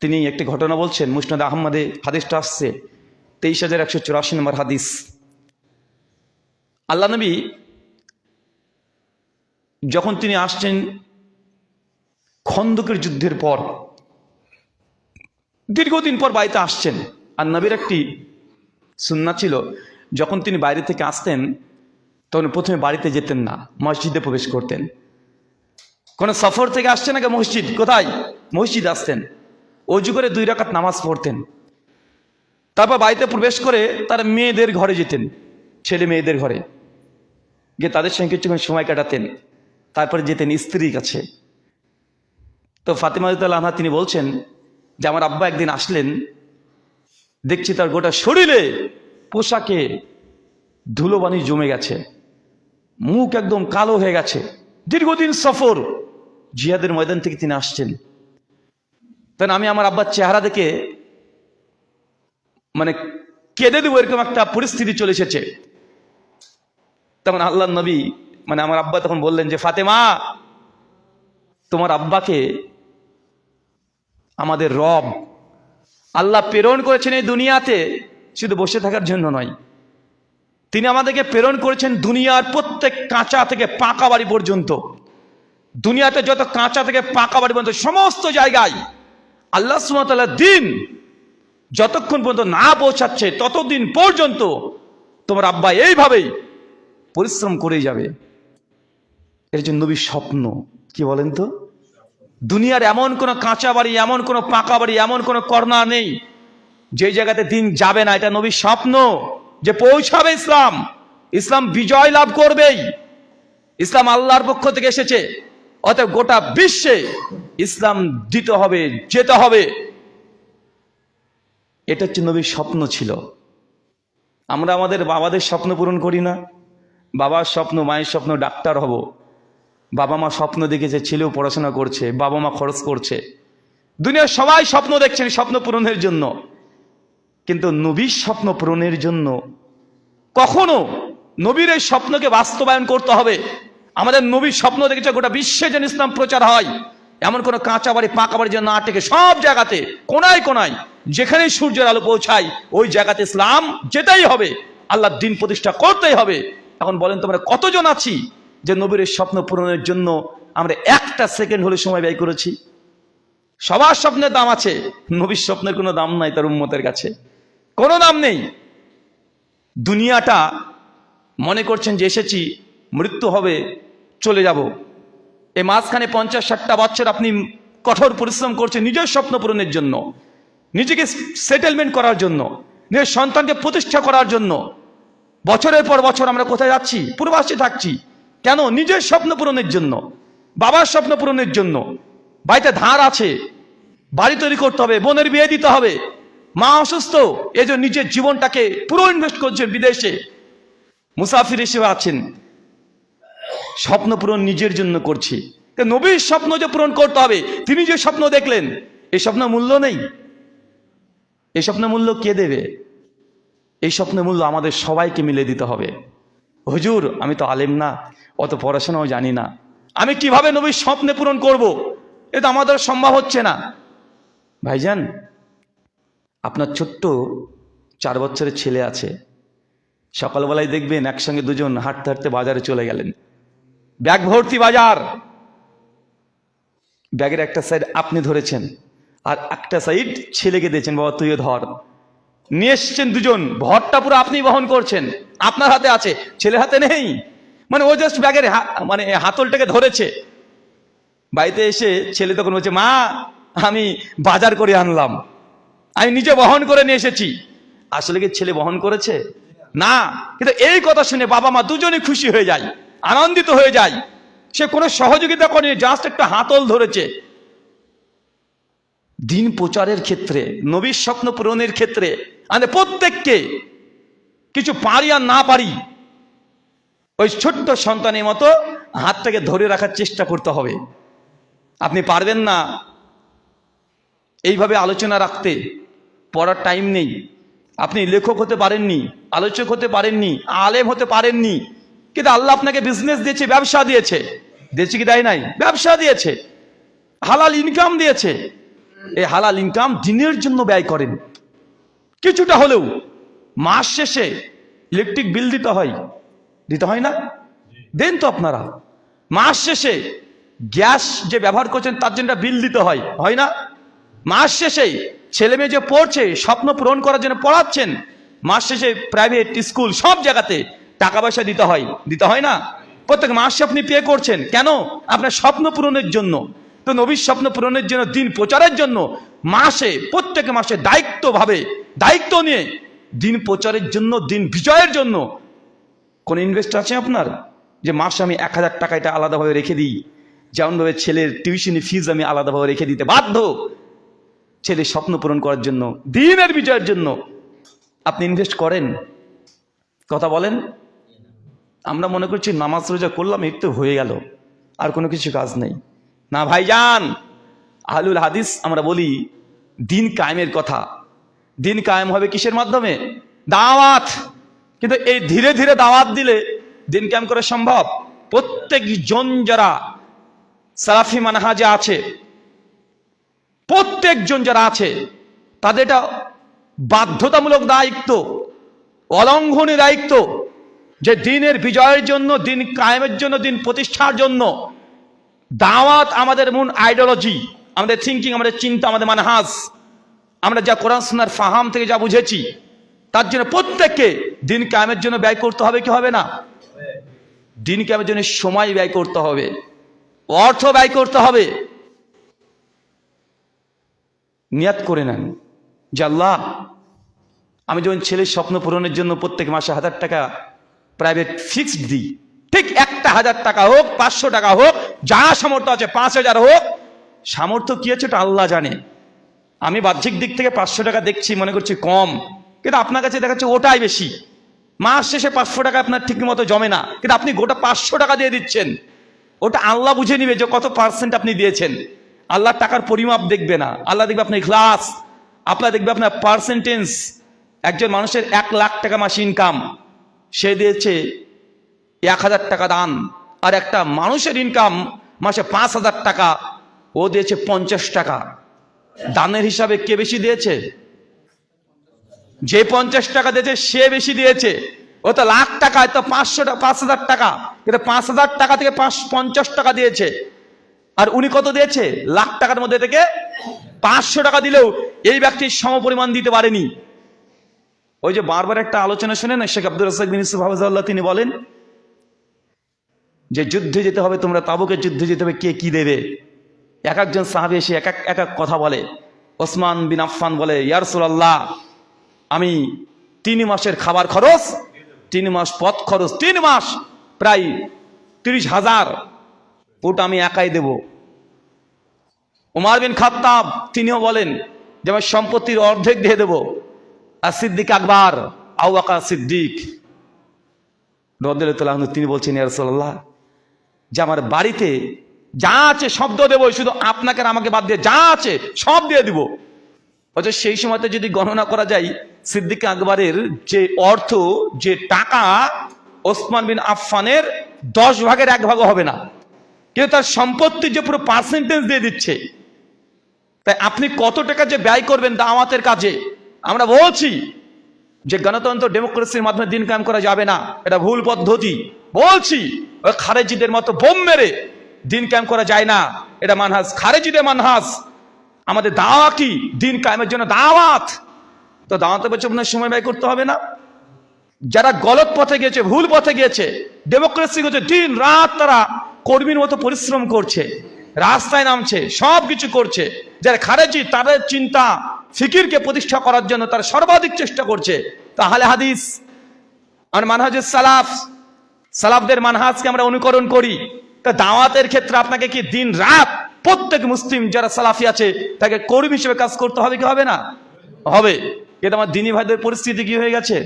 তিনি একটি ঘটনা বলছেন। মুসনাদ আহমদে হাদিসটা আসছে, 23,184 নম্বর হাদিস। আল্লাহ নবী যখন তিনি আসছেন খন্দকের যুদ্ধের পর, দীর্ঘদিন পর বাড়িতে আসছেন। আর নবীর একটি সুন্নাত ছিল, যখন তিনি বাইরে থেকে আসতেন তখন প্রথমে বাড়িতে যেতেন না, মসজিদে প্রবেশ করতেন। কোনো সফর থেকে আসছেন নাকি মসজিদ, কোথায়? মসজিদ আসতেন, অজু করে 2 রাকাত নামাজ পড়তেন। তারপর বাড়িতে প্রবেশ করে তার মেয়েদের ঘরে যেতেন, ছেলে মেয়েদের ঘরে গিয়ে তাদের সঙ্গে কিছুক্ষণ সময় কাটাতেন। তারপরে যেতেন স্ত্রীর কাছে। তো ফাতিমা রাদিয়াল্লাহু আনহা তিনি বলছেন যে আমার আব্বা একদিন আসলেন, দেখছি তার গোটা শরীরে পোশাকে ধুলোবালি জমে গেছে, মুখ একদম কালো হয়ে গেছে। দীর্ঘদিন সফর, জিহাদের ময়দান থেকে তিনি আসছেন। তখন আমি আমার আব্বার চেহারা দেখে কেঁদে দেবো এরকম একটা পরিস্থিতি চলে এসেছে। তখন আল্লাহর নবী আমার আব্বা তখন বললেন যে ফাতেমা, তোমার আব্বাকে আমাদের রব আল্লাহ প্রেরণ করেছেন এই দুনিয়াতে শুধু বসে থাকার জন্য নয়। তিনি আমাদেরকে প্রেরণ করেছেন দুনিয়ার প্রত্যেক কাঁচা থেকে পাকা বাড়ি পর্যন্ত। দুনিয়াতে যত কাঁচা থেকে পাকা বাড়ি পর্যন্ত সমস্ত জায়গায় আল্লাহ সুবহানাহু ওয়া তাআলার দ্বীন যতক্ষণ পর্যন্ত না পৌঁছাচ্ছে ততদিন পর্যন্ত তোমার আব্বা এইভাবেই পরিশ্রম করেই যাবে। এর জন্য নবীর স্বপ্ন কি বলেন তো? দুনিয়ার এমন কোনো কাঁচা বাড়ি, এমন কোনো পাকা বাড়ি, এমন কোনো কর্নার নেই যে জায়গাতে দিন যাবে না। এটা নবীর স্বপ্ন যে পৌঁছাবে ইসলাম, ইসলাম বিজয় লাভ করবেই। ইসলাম আল্লাহর পক্ষ থেকে এসেছে, অতএব গোটা বিশ্বে ইসলাম দিতে হবে, যেতে হবে। এটা হচ্ছে নবীর স্বপ্ন ছিল। আমরা আমাদের বাবাদের স্বপ্ন পূরণ করি না। বাবার স্বপ্ন, মায়ের স্বপ্ন ডাক্তার হব। বাবা মা স্বপ্ন দেখেছে, ছেলেও পড়াশোনা করছে, বাবা মা খরচ করছে। দুনিয়ার সবাই স্বপ্ন দেখছেন স্বপ্ন পূরণের জন্য, কিন্তু নবীর স্বপ্ন পূরণের জন্য কখনো নবীর এই স্বপ্নকে বাস্তবায়ন করতে হবে। আমাদের নবীর স্বপ্ন দেখেছে গোটা বিশ্বে যেন ইসলাম প্রচার হয়, এমন কোনো কাঁচা বাড়ি পাকা বাড়ি যেন না টেকে, সব জায়গাতে কোনায় কোনায় যেখানেই সূর্যের আলো পৌঁছায় ওই জায়গাতে ইসলাম যেতেই হবে, আল্লাহর দ্বীন প্রতিষ্ঠা করতেই হবে। এখন বলেন তোমরা কতজন আছি যে নবীর স্বপ্ন পূরণের জন্য আমরা একটা সেকেন্ড হলে সময় ব্যয় করেছি? সবার স্বপ্নের দাম আছে, নবীর স্বপ্নের কোনো দাম নাই তার উম্মতের কাছে, কোনো দাম নেই। দুনিয়াটা মনে করছেন যে এসেছি, মৃত্যু হবে, চলে যাব। এই মাঝখানে 50-60টা বছর আপনি কঠোর পরিশ্রম করছেন নিজের স্বপ্ন পূরণের জন্য, নিজেকে সেটেলমেন্ট করার জন্য, নিজের সন্তানকে প্রতিষ্ঠা করার জন্য। বছরের পর বছর আমরা কোথায় যাচ্ছি? পূর্বাসে থাকছি। কেন? নিজের স্বপ্ন পূরণের জন্য, বাবার স্বপ্ন পূরণের জন্য। বাড়িতে ধার আছে, বাড়ি তৈরি করতে হবে, বোনের বিয়ে দিতে হবে, মা অসুস্থ, এই জন্য নিজের জীবনটাকে পুরো ইনভেস্ট করছেন, বিদেশে মুসাফির হিসেবে আছেন। স্বপ্ন পূরণ নিজের জন্য করছি। নবীর স্বপ্ন যে পূরণ করতে হবে, তিনি যে স্বপ্ন দেখলেন, এই স্বপ্ন মূল্য নেই। এই স্বপ্ন মূল্য কে দেবে? এই স্বপ্নের মূল্য আমাদের সবাইকে মিলে দিতে হবে। হুজুর আমি তো আলেম না, অত পড়াশোনাও জানি না, আমি কিভাবে নবীর স্বপ্নে পূরণ করব? এটা আমাদের সম্ভব হচ্ছে না। ভাইজান, আপনার ছোট্ট 4 বছরের ছেলে আছে, সকালবেলায় দেখবেন একসঙ্গে দুজন হাঁটতে হাঁটতে বাজারে চলে গেলেন, ব্যাগ ভর্তি বাজার, ব্যাগের একটা সাইড আপনি ধরেছেন আর একটা সাইড ছেলেকে দিয়েছেন, বাবা তুইও ধর। নিয়ে এসছেন দুজন, ভরটা পুরো আপনি বহন করছেন, আপনার হাতে আছে, ছেলের হাতে নেই। মানে ও জাস্ট ব্যাগের মানে হাতলটাকে ধরেছে। বাড়িতে এসে ছেলে তখন বলছে, মা আমি বাজার করে আনলাম, আমি নিজে বহন করে নিয়ে এসেছি। আসলে কি ছেলে বহন করেছে? না। কিন্তু এই কথা শুনে বাবা মা দুজনেই খুশি হয়ে যায়, আনন্দিত হয়ে যায়। সে কোনো সহযোগিতা করেনি, জাস্ট একটা হাতল ধরেছে। দিন প্রচারের ক্ষেত্রে, নবীর স্বপ্ন পূরণের ক্ষেত্রে আমাদের প্রত্যেককে কিছু পারি আর না পারি, ওই ছোট্ট সন্তানের মতো হাতটাকে ধরে রাখার চেষ্টা করতে হবে। আপনি পারবেন না এইভাবে আলোচনা রাখতে, পড়ার টাইম নেই, আপনি লেখক হতে পারেননি, আলোচক হতে পারেননি, আলেম হতে পারেননি, কিন্তু আল্লাহ আপনাকে বিজনেস দিয়েছে, ব্যবসা দিয়েছে, দিয়েছে কি দেয় নাই? ব্যবসা দিয়েছে, হালাল ইনকাম দিয়েছে। এই হালাল ইনকাম দিনের জন্য ব্যয় করেন কিছুটা হলেও। মাস শেষে ইলেকট্রিক বিল দিতে হয় না? দেন তো আপনারা। মাস শেষে গ্যাস যে ব্যবহার করছেন তার জন্য বিল দিতে হয় না? মাস শেষে ছেলে মেয়ে যে পড়ছে, স্বপ্ন পূরণ করার জন্য পড়াচ্ছেন, মাস শেষে প্রাইভেট স্কুল সব জায়গাতে টাকা পয়সা দিতে হয় না? প্রত্যেক মাসে আপনি পে করছেন কেন? আপনার স্বপ্ন পূরণের জন্য। তো নবীর স্বপ্ন পূরণের জন্য, দিন প্রচারের জন্য মাসে, প্রত্যেক মাসে দায়িত্ব নিয়ে দিন প্রচারের জন্য, দিন বিজয়ের জন্য কোন ইনভেস্ট আছে আপনার যে মাসে আমি 1000 টাকা এটা আলাদাভাবে রেখে দিই, যেমনভাবে ছেলের টিউশনি ফিজ আমি আলাদাভাবে রেখে দিতে বাধ্য, ছেলের স্বপ্ন পূরণ করার জন্য, দিনের বিজয়ের জন্য আপনি ইনভেস্ট করেন? কথা বলেন। আমরা মনে করছি নামাজ রোজা করলাম, এই তো হয়ে গেল, আর কোনো কিছু কাজ নেই। না ভাইজান, আহলুল হাদিস আমরা বলি দিন কায়েমের কথা। দিন কায়েম হবে কিসের মাধ্যমে? দাওয়াত। কিন্তু এই ধীরে ধীরে দাওয়াত দিলে দিন কায়েম করা সম্ভব? প্রত্যেকজন যারা সালাফি মানহাজে আছে, প্রত্যেকজন যারা আছে, তাদের এটা বাধ্যতামূলক দায়িত্ব, অলঙ্ঘনীয় দায়িত্ব যে দিনের বিজয়ের জন্য, দিন কায়েমের জন্য, দিন প্রতিষ্ঠার জন্য দাওয়াত আমাদের মূল আইডিওলজি, আমাদের থিঙ্কিং, আমাদের চিন্তা, আমাদের মানহাজ, আমরা যা কোরআন সুন্নাহর ফাহাম থেকে যা বুঝেছি, তার জন্য প্রত্যেককে দিন কায়েমের জন্য ব্যয় করতে হবে কি হবে না? দিন কায়েমের জন্য সময় ব্যয় করতে হবে, অর্থ ব্যয় করতে হবে। নিয়াত করে নেন যে আল্লাহ, আমি যখন ছেলের স্বপ্ন পূরণের জন্য প্রত্যেক মাসে 1000 টাকা প্রাইভেট ফিক্সড দিই, ঠিক একটা 1000 টাকা হোক, 500 টাকা হোক, যা সামর্থ্য আছে, 5000 হোক, সামর্থ্য কি আছে এটা আল্লাহ জানে। আমি বাহ্যিক দিক থেকে 500 টাকা দেখছি, মনে করছি কম, কিন্তু আপনার কাছে দেখাচ্ছে ওটাই বেশি। মাস শেষে 500 টাকা আপনার ঠিক মতো জমে না, কিন্তু আপনি গোটা 500 টাকা দিয়ে দিচ্ছেন। ওটা আল্লাহ বুঝে নিবে যে কত পার্সেন্ট আপনি দিয়েছেন। আল্লাহ টাকার পরিমাপ দেখবে না, আল্লাহ দেখবে আপনার ইখলাস, আপনার দেখবে আপনার পার্সেন্টেজ। একজন মানুষের 1 লাখ টাকা মাসে ইনকাম, সে দিয়েছে 1000 টাকা দান, আর একটা মানুষের ইনকাম মাসে 5000 টাকা, ও দিয়েছে 50 টাকা। দানের হিসাবে কে বেশি দিয়েছে? যে 50 টাকা দিয়েছে সে বেশি দিয়েছে। ও তো লাখ টাকা, তো 5,000 টাকা, কিন্তু 5,000 টাকা থেকে 50 টাকা দিয়েছে। আর উনি কত দিয়েছে? লাখ টাকার মধ্যে থেকে 500 টাকা দিলেও এই ব্যক্তির সমপরিমাণ দিতে পারেনি। ওই যে বারবার একটা আলোচনা শুনেন শেখ আব্দুর রাজ্জাক বিন ইউসুফ হাফিজাহুল্লাহ, তিনি বলেন যে যুদ্ধে যেতে হবে, তোমরা তাবুকের যুদ্ধে যেতে হবে, কে কি দেবে? এক একজন সাহাবী এসে এক এক কথা বলে। ওসমান বিন আফফান বলে, ইয়া রাসূলুল্লাহ, আমি 3 মাসের খাবার খরচ, 3 মাস পথ খরচ, 3 মাস প্রায় 30,000, ওটা আমি একাই দেব। উমর বিন খাত্তাব তিনিও বলেন যে আমার সম্পত্তির অর্ধেক দিয়ে দেব। আর সিদ্দিক আকবর, আবু বকর সিদ্দিক রাদিয়াল্লাহু তাআলা আনহু, তিনি বলছেন, ইয়া রাসূলুল্লাহ, যে আমার বাড়িতে যা আছে সব দেব, শুধু আপনাকে আর আমাকে বাদ দিয়ে যা আছে সব দিয়ে দিব। অথচ সেই সময়তে যদি গণনা করা যায়, সিদ্দিক আকবরের যে অর্থ, যে টাকা, ওসমান বিন আফফানের 10 ভাগের 1 ভাগও হবে না, কিন্তু তার সম্পত্তির যে পুরো পার্সেন্টেজ দিয়ে দিচ্ছে। তাই আপনি কত টাকা যে ব্যয় করবেন দাওয়াতের কাজে, আমরা বলছি যে গণতন্ত্র ডেমোক্রেসির মাধ্যমে দিন কায়েম করা যাবে না, এটা ভুল পদ্ধতি। বলছি ওই খারেজিদের মতো বোম মেরে দিন কায়েম করা যায় না, এটা মানহাজ, খারেজিদের মানহাজ। আমাদের দাওয়া কি? দিন কায়েমের জন্য দাওয়াত। তো দাওয়াতের পেছনে আপনার সময় ব্যয় করতে হবে না? যারা গলত পথে গিয়েছে, ভুল পথে গিয়েছে, ডেমোক্রেসি হচ্ছে দিন রাত তারা কর্মীর মতো পরিশ্রম করছে, রাস্তায় নামছে, সব কিছু করছে। যারা খারেজি, তাদের চিন্তা ফিকিরকে প্রতিষ্ঠা করার জন্য তারা সর্বাধিক চেষ্টা করছে। তাহলে হাদিস আর মানহাজের সালাফদের মানহাজকে আমরা অনুকরণ করি। তা দাওয়াতের ক্ষেত্রে আপনাকে কি দিন রাত প্রত্যেক মুসলিম যারা সালাফি আছে তাকে কর্মী হিসেবে কাজ করতে হবে কি হবে না? হবে। কিন্তু আমার দিনী ভাইদের পরিস্থিতি কি হয়ে গেছে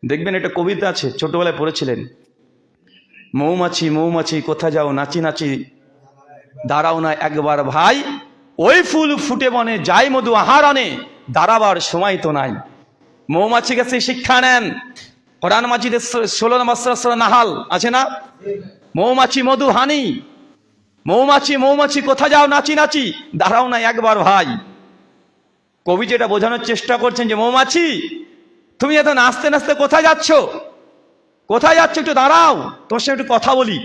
দেখবেন, একটা কবিতা আছে, ছোটবেলায় পড়েছিলেন, মৌমাছি মৌমাছি কোথা যাও, নাচি নাচি দাঁড়াও না একবার ভাই, ওই ফুল ফুটে বনে যাই মধু আহার আনে, দাঁড়াবার সময় তো নাই। মৌমাছি কাছে শিক্ষা নেন, কোরআন মাজিদের 16 নম্বর সূরা নাহাল আছে না, মৌমাছি মধু হানি, মৌমাছি মৌমাছি কোথা যাও নাচি নাচি দাঁড়াও না একবার ভাই। কবি যেটা বোঝানোর চেষ্টা করছেন যে মৌমাছি তুমি এত নাচতে নাচতে কোথায় যাচ্ছ, কোথায় যাচ্ছ, একটু দাঁড়াও, তোমার সঙ্গে একটু কথা বলি।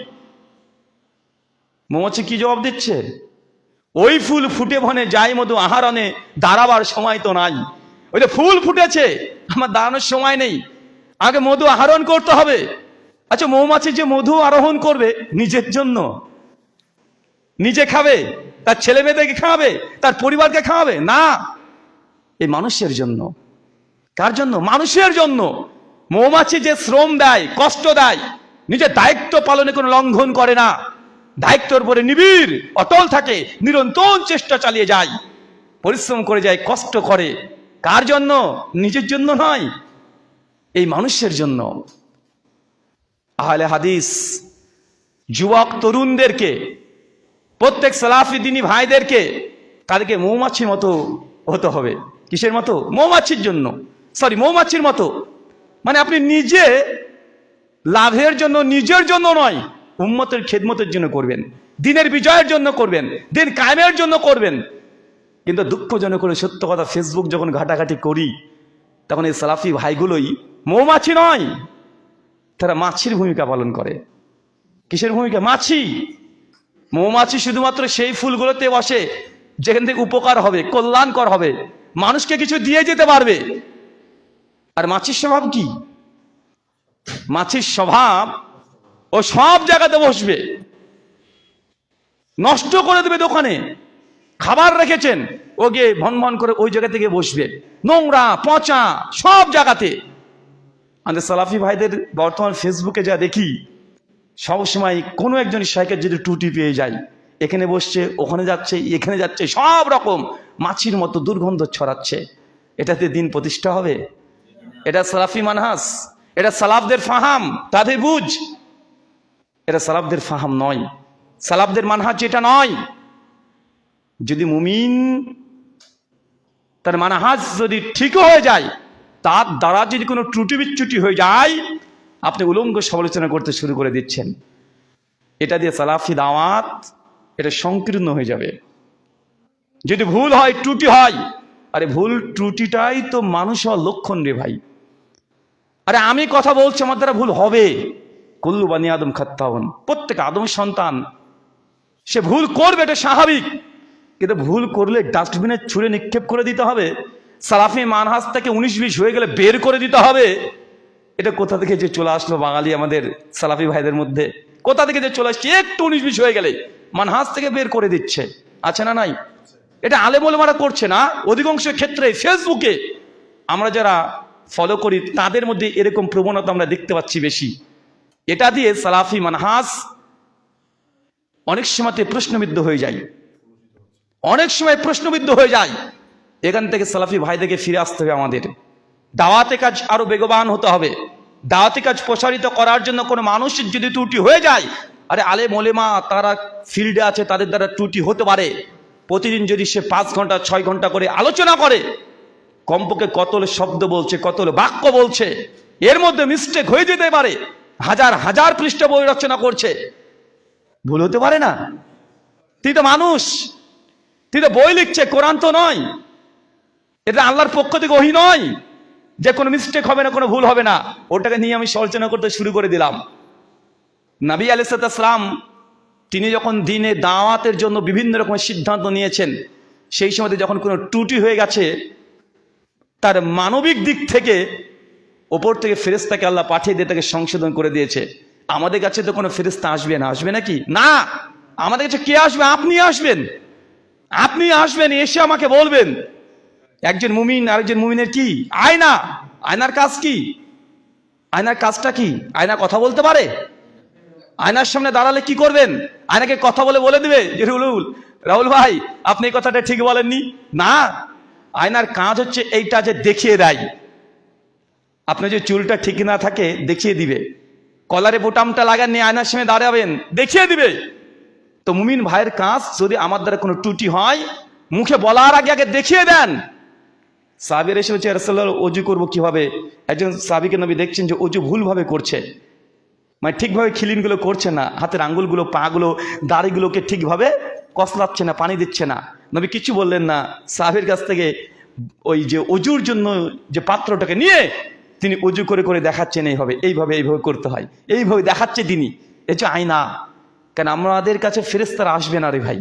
মৌমাছি কি জবাব দিচ্ছে? ওই ফুল ফুটে বনে যাই মধু আহার আনে, দাঁড়াবার সময় তো নাই। ওই যে ফুল ফুটেছে, আমার দাঁড়ানোর সময় নেই, আগে মধু আহরণ করতে হবে। আচ্ছা, মৌমাছি যে মধু আরোহণ করবে নিজের জন্য, নিজে খাবে, তার ছেলে মেয়েদেরকে খাওয়াবে, তার পরিবারকে খাওয়াবে না, এই মানুষের জন্য। কার জন্য? মানুষের জন্য। মৌমাছি যে শ্রম দেয়, কষ্ট দেয়, নিজের দায়িত্ব পালনে কোনো লঙ্ঘন করে না, দায়িত্বের উপরে নিবিড় অটল থাকে, নিরন্তর চেষ্টা চালিয়ে যায়, পরিশ্রম করে যায়, কষ্ট করে। কার জন্য? নিজের জন্য নয়, এই মানুষের জন্য। আহলে হাদিস যুবক তরুণদেরকে, প্রত্যেক সালাফি দিনী ভাইদেরকে, তাদেরকে মৌমাছির মতো হতে হবে। কিসের মতো? মৌমাছির জন্য, মৌমাছির মতো। মানে আপনি নিজে লাভের জন্য, নিজের জন্য নয়, উম্মতের খেদমতের জন্য করবেন, দিনের বিজয়ের জন্য করবেন, দিন কায়েমের জন্য করবেন। কিন্তু দুঃখজনক করে সত্য কথা, ফেসবুক যখন ঘাটাঘাটি করি, তখন এই সালাফি ভাইগুলোই মৌমাছি নয়, তারা মাছির ভূমিকা পালন করে। কিসের ভূমিকা? মাছি। মৌমাছি শুধুমাত্র সেই ফুলগুলোতে বসে যেখান থেকে উপকার হবে, কল্যাণকর হবে, মানুষকে কিছু দিয়ে যেতে পারবে। আর মাছির স্বভাব কি? মাছির স্বভাব ও সব জায়গাতে বসবে, নষ্ট করে দেবে। দোকানে খাবার রেখেছেন, ও গিয়ে ভন ভন করে ওই জায়গা থেকে বসবে, নোংরা পচা সব জায়গাতে। আমাদের সালাফি ভাইদের বর্তমান ফেসবুকে যা দেখি, সবসময় কোনো একজন শাইখের যদি টুটি পেয়ে যায়, এখানে বসছে, ওখানে যাচ্ছে, এখানে যাচ্ছে, সব রকম মাছির মতো দুর্গন্ধ ছড়াচ্ছে। এটাতে দিন প্রতিষ্ঠা হবে? এটা সালাফি মানহাজ, এটা সালাফদের ফাহাম, তাদের বুঝ। এটা সালাফদের ফাহাম নয়, সালাফদের মানহাজ এটা নয়। যদি মুমিন তার মানহাজ যদি ঠিক হয়ে যায়, তার দ্বারা যদি কোনো ত্রুটি বিচ্যুতি হয়ে যায়, আপনি উলঙ্গ সমালোচনা করতে শুরু করে দিচ্ছেন। এটা দিয়ে সালাফি দাওয়াত এটা সংকীর্ণ হয়ে যাবে। যদি ভুল হয়, ত্রুটি হয়, আরে ভুল ত্রুটিটাই তো মানুষ হওয়ার লক্ষণ রে ভাই। আরে আমি কথা বলছি, আমার দ্বারা ভুল হবে। কুল্লু বানি আদম খাত্তাউন, প্রত্যেক আদম সন্তান সে ভুল করবে, এটা স্বাভাবিক। কিন্তু ভুল করলে ডাস্টবিনে ছুঁড়ে নিক্ষেপ করে দিতে হবে, সালাফি মানহাজ থেকে 19-20 হয়ে গেলে বের করে দিতে হবে। এটা কোথা থেকে যে চলে আসলো বাঙালি আমাদের সালাফি ভাইদের মধ্যে? কোথা থেকে যে চলে আসছে? একটু 19-20 হয়ে গেলে মানহাজ থেকে বের করে দিচ্ছে, আছে না নাই? এটা আলেম ওলামারা করছে না, অধিকাংশ ক্ষেত্রে ফেসবুকে আমরা যারা ফলো করি তাদের মধ্যে এরকম প্রবণতা আমরা দেখতে পাচ্ছি বেশি। এটা দিয়ে সালাফি মানহাজ অনেক সময়তে প্রশ্নবিদ্ধ হয়ে যায়, অনেক সময় প্রশ্নবিদ্ধ হয়ে যায়। এখান থেকে সালাফি ভাইদেরকে ফিরে আসতে হবে আমাদের। দাওয়াতে কাজ আরো বেগবান হতে হবে। দাওয়াতি কাজ প্রসারিত করার জন্য কোনো মানুষের যদি ত্রুটি হয়ে যায়, আরে আলেম ওলেমা তারা ফিল্ডে আছে, তাদের দ্বারা ত্রুটি হতে পারে। প্রতিদিন যদি সে 5 ঘন্টা 6 ঘন্টা করে আলোচনা করে, কমপক্ষে কত শব্দ বলছে, কত বাক্য বলছে, এর মধ্যে মিস্টেক হয়ে যেতে পারে। হাজার হাজার পৃষ্ঠা বই রচনা করছে, ভুল হতে পারে না? তুই তো মানুষ, তুই তো বই লিখছে, কোরআন তো নয়। এটা আল্লাহর পক্ষ থেকে ওহী নয় যে কোনো মিস্টেক হবে না, কোনো ভুল হবে না। ওটাকে নিয়ে আমি সমালোচনা করতে শুরু করে দিলাম। নবী আলাইহিস সালাম তিনি যখন দিনে দাওয়াতের জন্য বিভিন্ন রকমের সিদ্ধান্ত নিয়েছেন, সেই সময় যখন কোনো ত্রুটি হয়ে গেছে, তার মানবিক দিক থেকে ওপর থেকে ফেরেশতাকে আল্লাহ পাঠিয়ে দিয়ে তাকে সংশোধন করে দিয়েছে। আমাদের কাছে তো কোনো ফেরেশতা আসবে না, আসবে নাকি? না, আমাদের কাছে কে আসবে? আপনি আসবেন, আপনি আসবেন, এসে আমাকে বলবেন। একজন মুমিন আরেকজন মুমিনের কি আয়না, আয়নার কাজ কি? আয়নার কাজটা কি? আয়না কথা বলতে পারে? আয়নার সামনে দাঁড়ালে কি করবেন? আয়নাকে কথা বলে দিবে যে রাহুল ভাই আপনি এই কথাটা ঠিক বলেননি। না, আয়নার কাজ হচ্ছে এইটা যে দেখিয়ে দেয়। আপনার যে চুলটা ঠিক না থাকে দেখিয়ে দিবে, কলারে বোতামটা লাগাননি আয়নার সামনে দাঁড়াবেন, দেখিয়ে দিবে। তো মুমিন ভাইয়ের কাজ, যদি আমার দ্বারা কোনো ত্রুটি হয় মুখে বলার আগে আগে দেখিয়ে দেন। সাহাবীরা এসে বলছে রাসূলুল্লাহ ওযু করবো কিভাবে? একজন সাহাবীকে নবী দেখছেন যে ওযু ভুলভাবে করছে, মানে ঠিকভাবে খিলিনগুলো করছে না, হাতের আঙ্গুলগুলো পাগুলো দাড়িগুলোকে ঠিকভাবে কসলাচ্ছে না, পানি দিচ্ছে না। নবী কিছু বললেন না। সাহাবীর কাছ থেকে ওই যে ওযুর জন্য যে পাত্রটাকে নিয়ে তিনি ওযু করে করে দেখাচ্ছেন, এইভাবে এইভাবে এইভাবে করতে হয়, এইভাবে দেখাচ্ছে তিনি। এই যে আয়না। কেন আমাদের কাছে ফেরেশতারা আসবে না রে ভাই,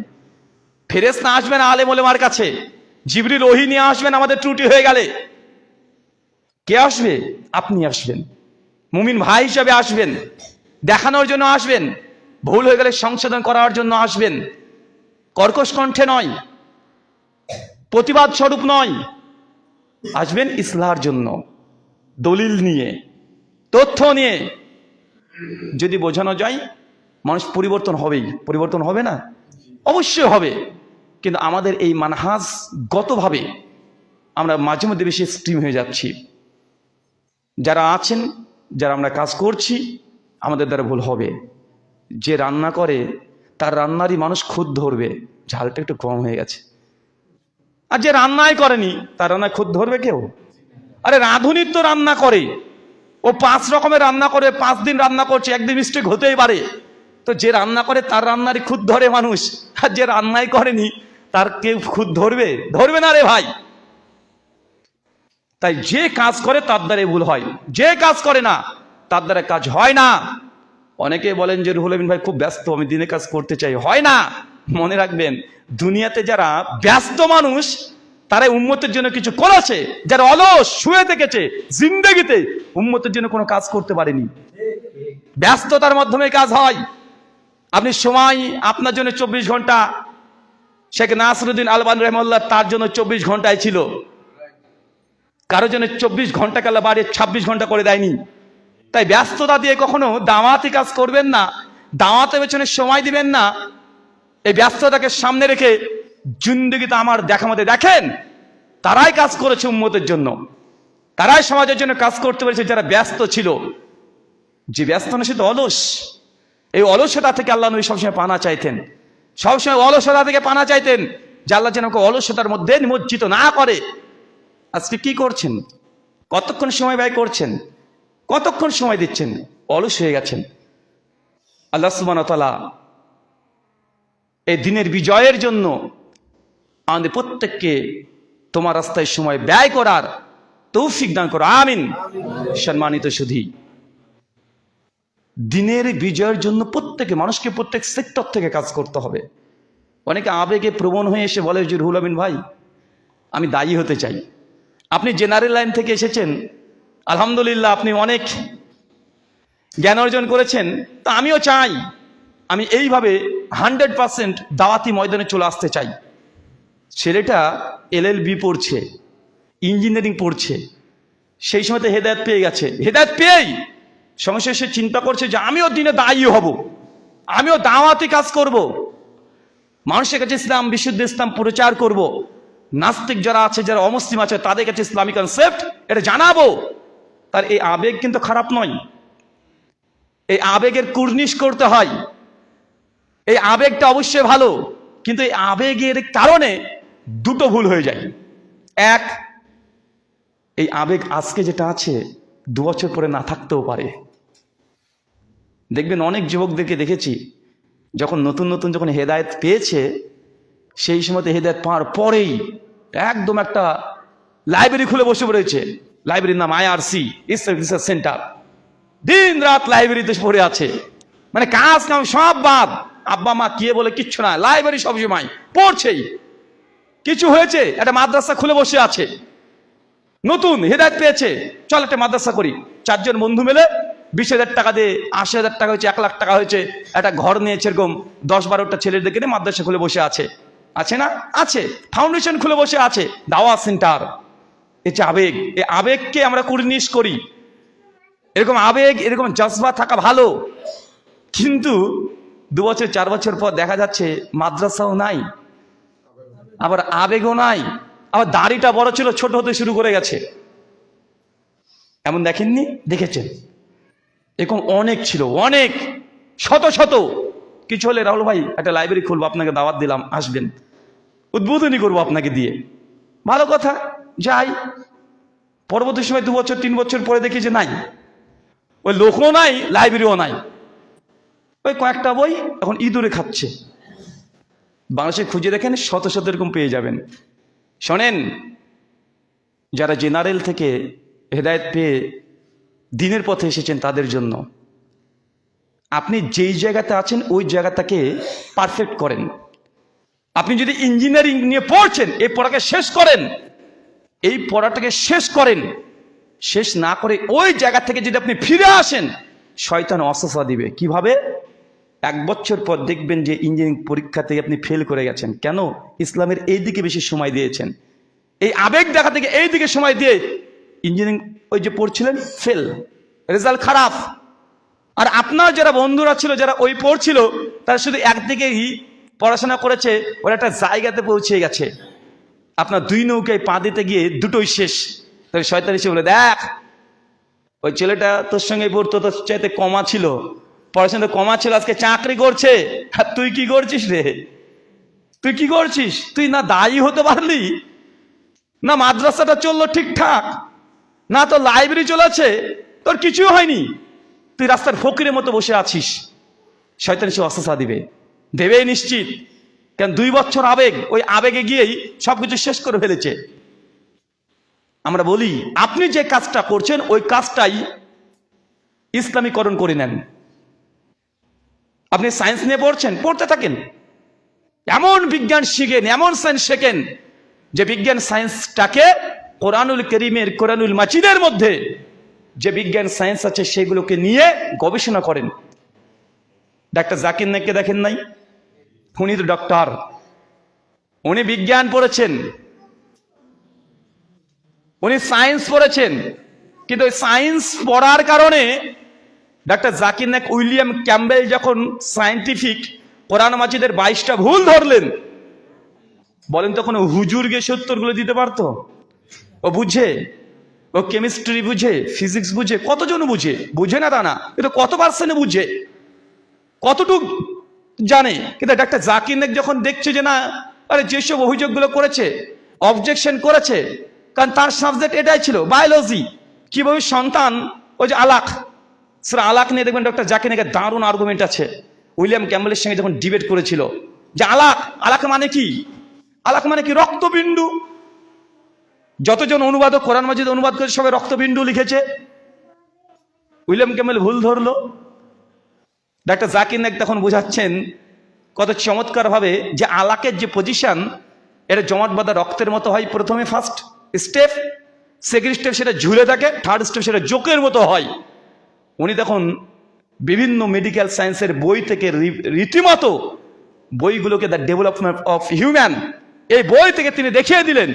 ফেরেশতা আসবে না আলেম ওলেমার কাছে। জিবরিল ওহী নিয়ে আসবেন আমাদের ত্রুটি হয়ে গেলে। কে আসবে? আপনি আসবেন, মুমিন ভাই হিসাবে আসবেন, দেখানোর জন্য আসবেন, ভুল হয়ে গেলে সংশোধন করার জন্য আসবেন। কর্কশ কণ্ঠে নয়, প্রতিবাদ স্বরূপ নয়, আসবেন ইসলাহের জন্য, দলিল নিয়ে, তথ্য নিয়ে। যদি বোঝানো যায় মানুষ পরিবর্তন হবেই, পরিবর্তন হবে না? অবশ্যই হবে। কিন্তু আমাদের এই মানহাজগতভাবে আমরা মাঝে মধ্যে বেশি এক্সট্রিম হয়ে যাচ্ছি। যারা আছেন, যারা আমরা কাজ করছি, আমাদের দ্বারা ভুল হবে। যে রান্না করে তার রান্নারই মানুষ খুদ ধরবে, ঝালটা একটু কম হয়ে গেছে। আর যে রান্নাই করেনি তার রান্নায় খুদ ধরবে কেউ? আরে রাঁধুনি তো রান্না করে, ও 5 রকমের রান্না করে, 5 দিন রান্না করছে, একদিন মিস্টেক হতেই পারে। তো যে রান্না করে তার রান্নারই খুদ ধরে মানুষ, আর যে রান্নাই করেনি তার কেউ খুদ ধরবে? ধরবে না রে ভাই। তাই যে কাজ করে তার দ্বারা ভুল হয়, যে কাজ করে না তার দ্বারা কাজ হয় না। অনেকে বলেন যে রুহুল আমিন ভাই খুব ব্যস্ত, আমি দিনে কাজ করতে চাই, হয় না। মনে রাখবেন, দুনিয়াতে যারা ব্যস্ত মানুষ তারাই উম্মতের জন্য কিছু করেছে। যারা অলস শুয়ে থেকেছে জিন্দেগিতে, উম্মতের জন্য কোনো কাজ করতে পারেনি। ব্যস্ততার মাধ্যমে কাজ হয়। আপনি সময় আপনার জন্য 24 ঘন্টা, শেখ নাসিরউদ্দিন আলবানী রাহিমাহুল্লাহ তার জন্য 24 ঘন্টায় ছিল। কারোর জন্য 24 ঘন্টাকে আল্লাহ বাড়িয়ে 26 ঘন্টা করে দেয়নি। তাই ব্যস্ততা দিয়ে কখনো দাওয়াতি কাজ করবেন না, দাওয়াতের পেছনে সময় দিবেন না। এই ব্যস্ততাকে সামনে রেখে জিন্দেগিতে আমার দেখা মতে দেখেন, তারাই কাজ করেছে উম্মতের জন্য, তারাই সমাজের জন্য কাজ করতে পেরেছে যারা ব্যস্ত ছিল। যে ব্যস্ত না সে তো অলস। এই অলসতা থেকে আল্লাহ নবী সবসময় পানা চাইতেন, সবসময় অলসতা থেকে পানা চাইতেন, যে আল্লাহ যেন অলসতার মধ্যে নিমজ্জিত না করে। আজকে কি করছেন? কতক্ষণ সময় ব্যয় করছেন? কতক্ষণ সময় দিচ্ছেন? অলস হয়ে গেছেন। আল্লাহ সুবহানাহু ওয়া তাআলা এই দিনের বিজয়ের জন্য আমাদের প্রত্যেককে তোমার রাস্তায় সময় ব্যয় করার তৌফিক দান করো, আমিন। সম্মানিত সুধী, দিনের বিজয়ের জন্য প্রত্যেকে মানুষকে প্রত্যেক সেক্টর থেকে কাজ করতে হবে। অনেকে আবেগে প্রবণ হয়ে এসে বলে যে রুহুল আমিন ভাই, আমি দায়ী হতে চাই। আপনি জেনারেল লাইন থেকে এসেছেন, আলহামদুলিল্লাহ, আপনি অনেক জ্ঞান অর্জন করেছেন, তা আমিও চাই আমি এইভাবে 100% দাওয়াতি ময়দানে চলে আসতে চাই। ছেলেটা LLB পড়ছে, ইঞ্জিনিয়ারিং পড়ছে, সেই সময়তে হেদায়েত পেয়ে গেছে। হেদায়েত পেয়েই সমস্যা সে চিন্তা করছে যে আমিও দিনে দায়ী হব, আমিও দাওয়াতি কাজ করব, মানুষের কাছে ইসলাম, বিশুদ্ধ ইসলাম প্রচার করব, নাস্তিক যারা আছে, যারা অমুসলিম আছে, তাদের কাছে ইসলামিক কনসেপ্ট এটা জানাবো। তার এই আবেগ কিন্তু খারাপ নয়, এই আবেগের কুর্নিশ করতে হয়, এই আবেগটা অবশ্যই ভালো, কিন্তু এই আবেগের কারণে দুটো ভুল হয়ে যায়। এক, এই আবেগ আজকে যেটা আছে 2 বছর পরে না থাকতেও পারে। দেখবেন অনেক যুবকদেরকে দেখেছি, যখন নতুন নতুন যখন হেদায়েত পেয়েছে, সেই সময়তে হেদায়েত পাওয়ার পরেই একদম একটা লাইব্রেরি খুলে বসে পড়েছে। লাইব্রেরির নাম IRC, ইসলামিক রিসার্চ সেন্টার। দিন রাত লাইব্রেরিতে পড়ে আছে, মানে কাজ কাম সব বাদ, আব্বা মা কে বলে কিচ্ছু না, লাইব্রেরি সবসময় পড়ছেই। কিছু হয়েছে, একটা মাদ্রাসা খুলে বসে আছে, নতুন হেদায়েত পেয়েছে, চল একটা মাদ্রাসা করি। 4 জন বন্ধু মিলে 20,000 টাকা দিয়ে 80,000 টাকা হয়েছে, 1 লাখ টাকা হয়েছে, একটা ঘর নিয়েছে, এরকম 10-12টা ছেলেদেরকে নিয়ে মাদ্রাসা খুলে বসে আছে। আছে না? আছে। ফাউন্ডেশন খুলে বসে আছে, দাওয়া সেন্টার। এই যে আবেগ, এই আবেগকে আমরা কুর্নিশ করি। এরকম আবেগ, এরকম জজবা থাকা ভালো, কিন্তু 2 বছর 4 বছর পর দেখা যাচ্ছে মাদ্রাসাও নাই, আবার আবেগও নাই, আবার দাড়িটা বড় ছিল, ছোট হতে শুরু করে গেছে। এমন দেখেননি? দেখেছেন? এরকম অনেক ছিল, অনেক, শত শত। কিছু হলে রাহুল ভাই একটা লাইব্রেরি খুলবো, আপনাকে দাওয়াত দিলাম, আসবেন, উদ্বোধনী করবো আপনাকে দিয়ে। ভালো কথা, যাই। পরবর্তী সময় 2 বছর 3 বছর পরে দেখি যে নাই, ওই লোকও নাই, লাইব্রেরিও নাই, ওই কয়েকটা বই এখন ইঁদুরে খাচ্ছে। বাংলাদেশে খুঁজে দেখেন, শত শত এরকম পেয়ে যাবেন। শোনেন, যারা জেনারেল থেকে হেদায়েত পেয়ে দিনের পথে এসেছেন, তাদের জন্য আপনি যেই জায়গাতে আছেন ওই জায়গাটাকে পারফেক্ট করেন। আপনি যদি ইঞ্জিনিয়ারিং নিয়ে পড়ছেন, এই পড়াকে শেষ করেন, এই পড়াটাকে শেষ করেন। শেষ না করে ওই জায়গা থেকে যদি আপনি ফিরে আসেন, শয়তান ওয়াসওয়াসা দিবে। কিভাবে? 1 বছর পর দেখবেন যে ইঞ্জিনিয়ারিং পরীক্ষাতে আপনি ফেল করে গেছেন। কেন? ইসলামের এই দিকে বেশি সময় দিয়েছেন, এই আবেগ দেখা থেকে এই দিকে সময় দিয়ে ইঞ্জিনিয়ারিং ওই যে পড়ছিলেন, ফেল, রেজাল্ট খারাপ। আর আপনার যারা বন্ধুরা ছিল, যারা ওই পড়ছিল, তারা শুধু একদিকেই পড়াশোনা করেছে, ওরা একটা জায়গাতে পৌঁছে গেছে। আপনার 2 নৌকায় পা দিতে গিয়ে দুটোই শেষ। তাহলে শয়তান এসে বলে, দেখ ওই ছেলেটা তোর সঙ্গে পড়তো, তোর চাইতে কমা ছিল, পড়াশোনা কমা ছিল, আজকে চাকরি করছে, আর তুই কি করছিস রে? তুই কি করছিস? তুই না দায়ী হতে পারলি, না মাদ্রাসাটা চললো ঠিকঠাক, না তোর লাইব্রেরি চলেছে, তোর কিছু হয়নি, তুই রাস্তার ফকিরের মতো বসে আছিস। শয়তান এসে ওয়াসওয়াসা দিবে, দেবেই নিশ্চিত। কারণ 2 বছর আবেগ, ওই আবেগে গিয়েই সবকিছু শেষ করে ফেলেছে। আমরা বলি, আপনি যে কাজটা করছেন ওই কাজটাই ইসলামীকরণ করে নেন। আপনি সায়েন্স নিয়ে পড়ছেন, পড়তে থাকেন, এমন বিজ্ঞান শিখেন, এমন সায়েন্স শেখেন যে বিজ্ঞান সায়েন্সটাকে কোরআনুল কারীমের, কোরআনুল মাজিদের মধ্যে যে বিজ্ঞান সায়েন্স আছে সেগুলোকে নিয়ে গবেষণা করেন। ডাক্তার জাকির নাইককে দেখেন নাই? উনি তো ডক্টর, উনি বিজ্ঞান পড়েছেন, উনি সায়েন্স পড়েছেন, কিন্তু ওই সায়েন্স পড়ার কারণে doctor Zakir Naik, William Campbell যখন সায়েন্টিফিক কোরআন মাজিদের 22টা ভুল ধরলেন, বলেন তখন হুজুর গিয়ে 70গুলো দিতে পারতো? ও বুঝে, ও কেমিস্ট্রি বুঝে, ফিজিক্স বুঝে, কতজন বুঝে? বুঝে না তা না, কিন্তু কত পার্সেন্ট বুঝে, কতটুক জানে? কিন্তু ডাক্তার জাকির নাইক যখন দেখছে যে না, আরে যেসব অভিযোগগুলো করেছে, অবজেকশন করেছে, কারণ তার সাবজেক্ট এটাই ছিল, বায়োলজি, কিভাবে সন্তান, ওই যে আলাক, সেটা আলাক নিয়ে দেখবেন ডক্টর জাকির নাইকের দারুণ আর্গুমেন্ট আছে। উইলিয়াম ক্যাম্বেলের সঙ্গে যখন ডিবেট করেছিল, যে আলাক, আলাক মানে কি? আলাক মানে কি? রক্তবিন্দু। যতজন অনুবাদক কোরআন মাজিদ অনুবাদ করে সবাই রক্তবিন্দু লিখেছে। উইলিয়াম ক্যামেল ভুল ধরলো। ডাক্তার জাকির নায়েক তখন বোঝাচ্ছেন কত চমৎকার ভাবে যে আলাকের যে পজিশন, এটা জমাট বাঁধা রক্তের মতো হয়। প্রথমে ফার্স্ট স্টেপ, সেকেন্ড স্টেপ সেটা ঝুলে থাকে, থার্ড স্টেপ সেটা জোকের মতো হয়। উনি তখন বিভিন্ন মেডিকেল সায়েন্সের বই থেকে রীতিমতো বইগুলোকে দ্য ডেভেলপমেন্ট অফ হিউম্যান, এই বই থেকে তিনি দেখিয়ে দিলেন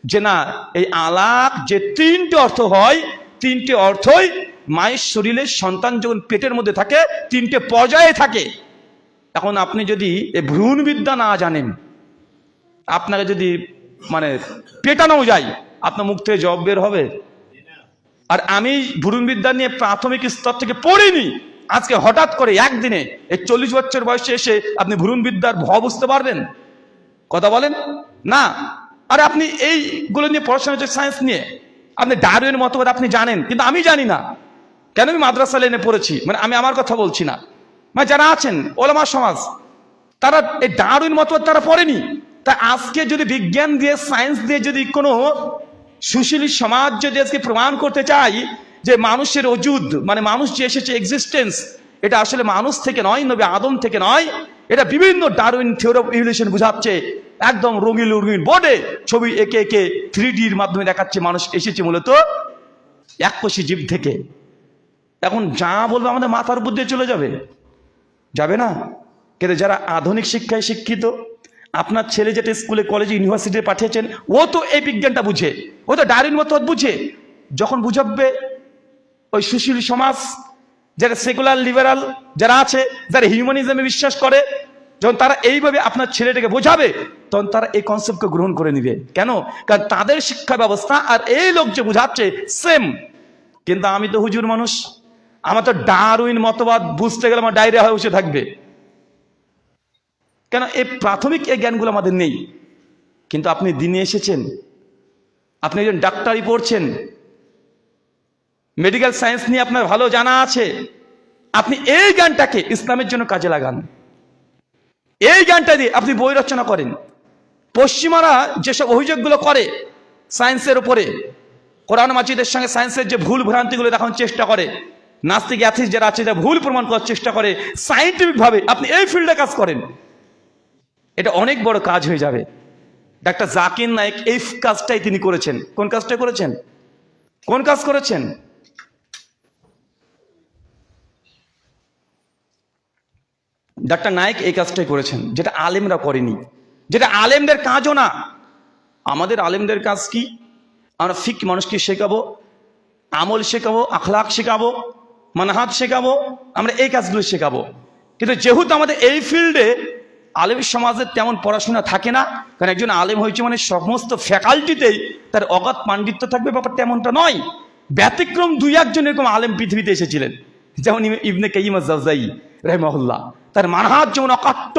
যে না, এই আলাক যে তিনটে অর্থ হয়, তিনটে অর্থই মায়ের শরীরে সন্তান যখন পেটের মধ্যে থাকে তিনটে পর্যায়ে থাকে। এখন আপনি যদি এই ভ্রূণবিদ্যা না জানেন, আপনাকে যদি মানে পেটানো যায়, আপনার মুখ থেকে জব বের হবে? আর আমি ভ্রূণবিদ্যা নিয়ে প্রাথমিক স্তর থেকে পড়িনি, আজকে হঠাৎ করে একদিনে এই 40 বছর বয়সে এসে আপনি ভ্রূণবিদ্যার ভয় বুঝতে পারবেন? কথা বলেন না। আর আপনি এইগুলো নিয়ে পড়াশোনা হচ্ছে সায়েন্স নিয়ে, আপনি ডারউইনের মতবাদ আপনি জানেন, কিন্তু আমি জানি না। কেন? আমি মাদ্রাসা লাইনে পড়েছি, মানে আমি আমার কথা বলছি না, মানে যারা আছেন ওলামা সমাজ, তারা এই ডারউইন মতবাদ তারা পড়েনি। তা আজকে যদি বিজ্ঞান দিয়ে সায়েন্স দিয়ে যদি কোনো সুশীলী সমাজ যদি আজকে প্রমাণ করতে চাই যে মানুষের অজুদ, মানে মানুষ যে এসেছে এক্সিস্টেন্স, এটা আসলে মানুষ থেকে নয়, নবী আদম থেকে নয়, এটা বিভিন্ন ডারউইন থিওরি অফ ইভলিউশন বুঝাচ্ছে। একদম রঙিন রঙিন বোর্ডে ছবি একে একে 3Dর মাধ্যমে দেখাচ্ছে মানুষ এসেছে মূলত এককোষী জীব থেকে। এখন যা বলবো আমাদের মাথার উপর দিয়ে চলে যাবে, যাবে না? কিন্তু যারা আধুনিক শিক্ষায় শিক্ষিত, আপনার ছেলে যেটা স্কুলে কলেজে ইউনিভার্সিটি পাঠিয়েছেন, ও তো এই বিজ্ঞানটা বুঝে, ও তো ডারউইন মতবাদ বুঝে। যখন বুঝাবে ওই সুশীল সমাজ, যারা সেকুলার লিবারাল যারা আছে, যারা হিউম্যানিজমে বিশ্বাস করে, যখন তারা এইভাবে আপনার ছেলেটাকে বোঝাবে, তখন তারা এই কনসেপ্টকে গ্রহণ করে নিবে। কেন? কারণ তাদের শিক্ষা ব্যবস্থা আর এই লোক যে বুঝাচ্ছে সেম। কিন্তু আমি তো হুজুর মানুষ, আমার তো ডারউইন মতবাদ বুঝতে গেলে আমার ডায়রিয়া হয়ে বসে থাকবে। কেন? এই প্রাথমিক এই জ্ঞানগুলো আমাদের নেই। কিন্তু আপনি দিনে এসেছেন, আপনি একজন ডাক্তারি পড়ছেন, মেডিকেল সায়েন্স নিয়ে আপনার ভালো জানা আছে, আপনি এই জ্ঞানটাকে ইসলামের জন্য কাজে লাগান। এই জ্ঞানটা দিয়ে আপনি বই রচনা করেন। পশ্চিমারা যেসব অভিযোগগুলো করে সায়েন্সের উপরে, কোরআন মাজিদের সঙ্গে সায়েন্সের যে ভুল ভ্রান্তিগুলো দেখানোর চেষ্টা করে, নাস্তিক অ্যাথিস্ট যারা আছে যারা ভুল প্রমাণ করার চেষ্টা করে, সায়েন্টিফিক ভাবে আপনি এই ফিল্ডে কাজ করেন, এটা অনেক বড় কাজ হয়ে যাবে। ডাক্তার জাকির নায়েক এই কাজটাই তিনি করেছেন। কোন কাজটা করেছেন? কোন কাজ করেছেন? ডাক্তার নায়েক এই কাজটাই করেছেন, যেটা আলেমরা করেনি, যেটা আলেমদের কাজও না। আমাদের আলেমদের কাজ কি? আমরা ফিক মানুষকে শেখাবো, আমল শেখাবো, আখলাক শেখাবো, মানহাজ শেখাবো, আমরা এই কাজগুলো শেখাবো। কিন্তু যেহেতু আমাদের এই ফিল্ডে আলেম সমাজের তেমন পড়াশোনা থাকে না, কারণ একজন আলেম হয়েছে মানে সমস্ত ফ্যাকাল্টিতেই তার অগাধ পাণ্ডিত্য থাকবে, ব্যাপারটা এমনটা নয়। ব্যতিক্রম 2-1 জন এরকম আলেম পৃথিবীতে এসেছিলেন, যেমন ইবনে কাইয়িম আজ-জাওজাই রাহিমাহুল্লাহ। তার মানহাজ যেমন অকাট্য,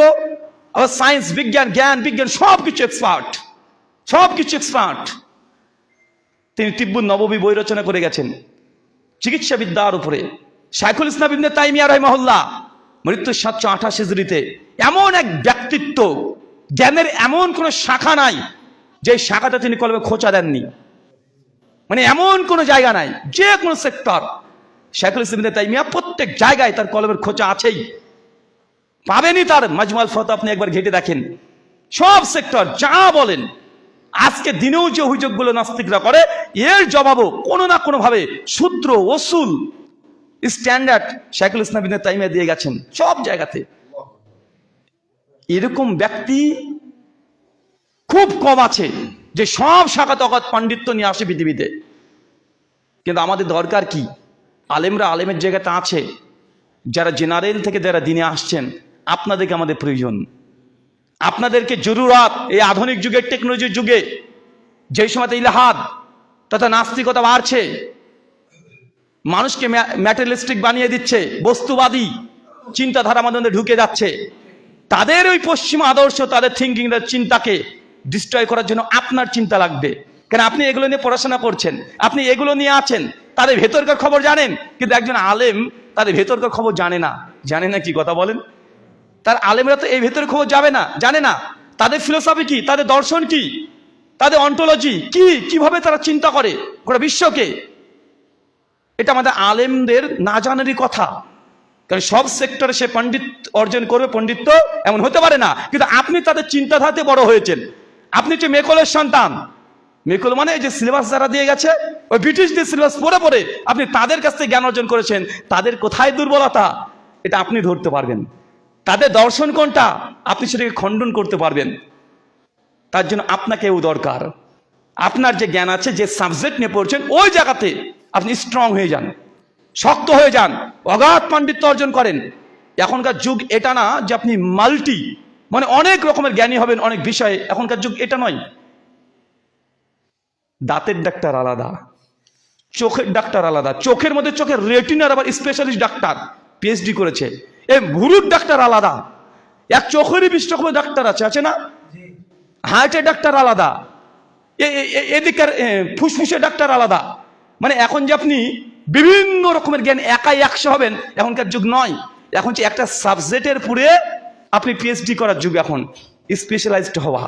আবার সায়েন্স, বিজ্ঞান, জ্ঞান বিজ্ঞান সবকিছু এক্সপার্ট, সবকিছু এক্সপার্ট। তিনি তিব্বুন নববী বই রচনা করে গেছেন চিকিৎসা বিদ্যার উপরে। শাইখুল ইসলাম ইবনে তাইমিয়া রাহিমাহুল্লাহ মৃত্যু 728 হিজরিতে। এমন এক ব্যক্তিত্ব, জ্ঞানের এমন কোন শাখা নাই যে শাখাটা তিনি কলমে খোঁচা দেননি, মানে এমন কোন জায়গা নাই, যে কোনো সেক্টর শাইখুল ইসলাম ইবনে তাইমিয়া প্রত্যেক জায়গায় তার কলমের খোঁচা আছেই, পাবেনই। তার মাজমুআল ফাতাওয়া আপনি একবার ঘেটে দেখেন, সব সেক্টর যা বলেন। আজকে দিনেও যে অভিযোগগুলো নাস্তিকরা করে, এর জবাবও কোনো না কোনো ভাবে সূত্র, ওসুল, স্ট্যান্ডার্ড শাইখুল ইসলাম ইবনে তাইমিয়া দিয়ে গেছেন সব জায়গাতে। এরকম ব্যক্তি খুব কম আছে যে সব শাখাত অগাধ পাণ্ডিত্য নিয়ে আসে পৃথিবীতে। কিন্তু আমাদের দরকার কি? আলেমরা আলেমের জায়গাটা আছে, যারা জেনারেল থেকে যারা দিনে আসছেন, আপনাদেরকে আমাদের প্রয়োজন, আপনাদেরকে জরুরত। এই আধুনিক যুগের টেকনোলজির যুগে যেই সময় ইলাহাদ তথা নাস্তিকতা বাড়ছে, মানুষকে ম্যাটেরিয়ালিস্টিক বানিয়ে দিচ্ছে, বস্তুবাদী চিন্তাধারা আমাদের ঢুকে যাচ্ছে, তাদের ওই পশ্চিম আদর্শ, তাদের থিঙ্কিং, তাদের চিন্তাকে ডিস্ট্রয় করার জন্য আপনার চিন্তা লাগবে। কেন? আপনি এগুলো নিয়ে পড়াশোনা করছেন, আপনি এগুলো নিয়ে আছেন, তাদের ভেতরকার খবর জানেন। কিন্তু একজন আলেম তাদের ভেতরকার খবর জানে না। জানে না কি কথা বলেন? তার আলেমরা তো এই ভেতরে খবর যাবে না, জানে না তাদের ফিলোসফি কি, তাদের দর্শন কি, তাদের অন্টোলজি কি, কিভাবে তারা চিন্তা করে গোটা বিশ্বকে। এটা আমাদের আলেমদের না জানারই কথা, কারণ সব সেক্টরে সে পণ্ডিত অর্জন করবে, পণ্ডিত্য এমন হতে পারে না। কিন্তু আপনি তাদের চিন্তাধারাতে বড় হয়েছেন। আপনি হচ্ছে মেকলের সন্তান। মেকল মানে যে সিলেবাস যারা দিয়ে গেছে, ওই ব্রিটিশদের সিলেবাস পড়ে পড়ে আপনি তাদের কাছ থেকে জ্ঞান অর্জন করেছেন। তাদের কোথায় দুর্বলতা এটা আপনি ধরতে পারবেন, তাদের দর্শন কোনটা আপনি সেটাকে খণ্ডন করতে পারবেন। তার জন্য আপনাকেও দরকার, আপনার যে জ্ঞান আছে, যে সাবজেক্ট নিয়ে পড়ছেন, ওই জায়গাতে আপনি স্ট্রং হয়ে যান, শক্ত হয়ে যান, অগাধ পাণ্ডিত্য অর্জন করেন। এখনকার যুগ এটা না যে আপনি মাল্টি মানে অনেক রকমের জ্ঞানী হবেন অনেক বিষয়ে। এখনকার যুগ এটা নয়। দাঁতের ডাক্তার আলাদা, চোখের ডাক্তার আলাদা, চোখের মধ্যে চোখের রেটিনার আবার স্পেশালিস্ট ডাক্তার পিএইচডি করেছে। এই ভুরুর ডাক্তার আলাদা, এক চোখেরই 20 রকমের ডাক্তার আছে না? হার্টের ডাক্তার আলাদা, এদিকের ফুসফুসের ডাক্তার আলাদা। মানে এখন যে আপনি বিভিন্ন রকমের জ্ঞান একাই 100 হবেন, এখনকার যুগ নয়। এখন যে একটা সাবজেক্টের পুরে আপনি পিএইচডি করার যুগ, এখন স্পেশালাইজড হওয়া।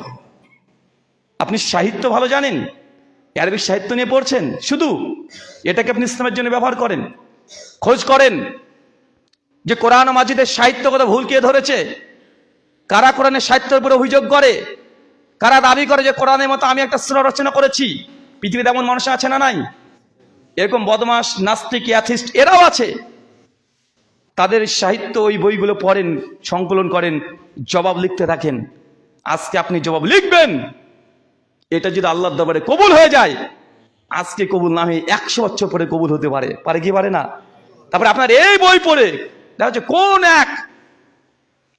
আপনি সাহিত্য ভালো জানেন, আরবিক সাহিত্য নিয়ে পড়ছেন, শুধু এটাকে আপনি ইসলামের জন্য ব্যবহার করেন। খোঁজ করেন যে কোরআন ও মাজিদের সাহিত্য কথা ভুল কে ধরেছে, কারা কোরআনের সাহিত্যের উপরে অভিযোগ করে, কারা দাবি করে যে কোরআনের মতো আমি একটা সূরা রচনা করেছি। পৃথিবীতে এমন মানুষ আছে না নাই? এরকম বদমাস, নাস্তিক, অ্যাথিস্ট এরাও আছে। তাদের সাহিত্য ওই বইগুলো পড়েন, সংকলন করেন, জবাব লিখতে থাকেন। আজকে আপনি জবাব লিখবেন, এটা যদি আল্লাহর দরবারে কবুল হয়ে যায়, আজকে কবুল না হয়ে 100 বছর পরে কবুল হতে পারে, পারে কি পারে না? তারপরে আপনার এই বই পড়ে দেখা হচ্ছে কোন এক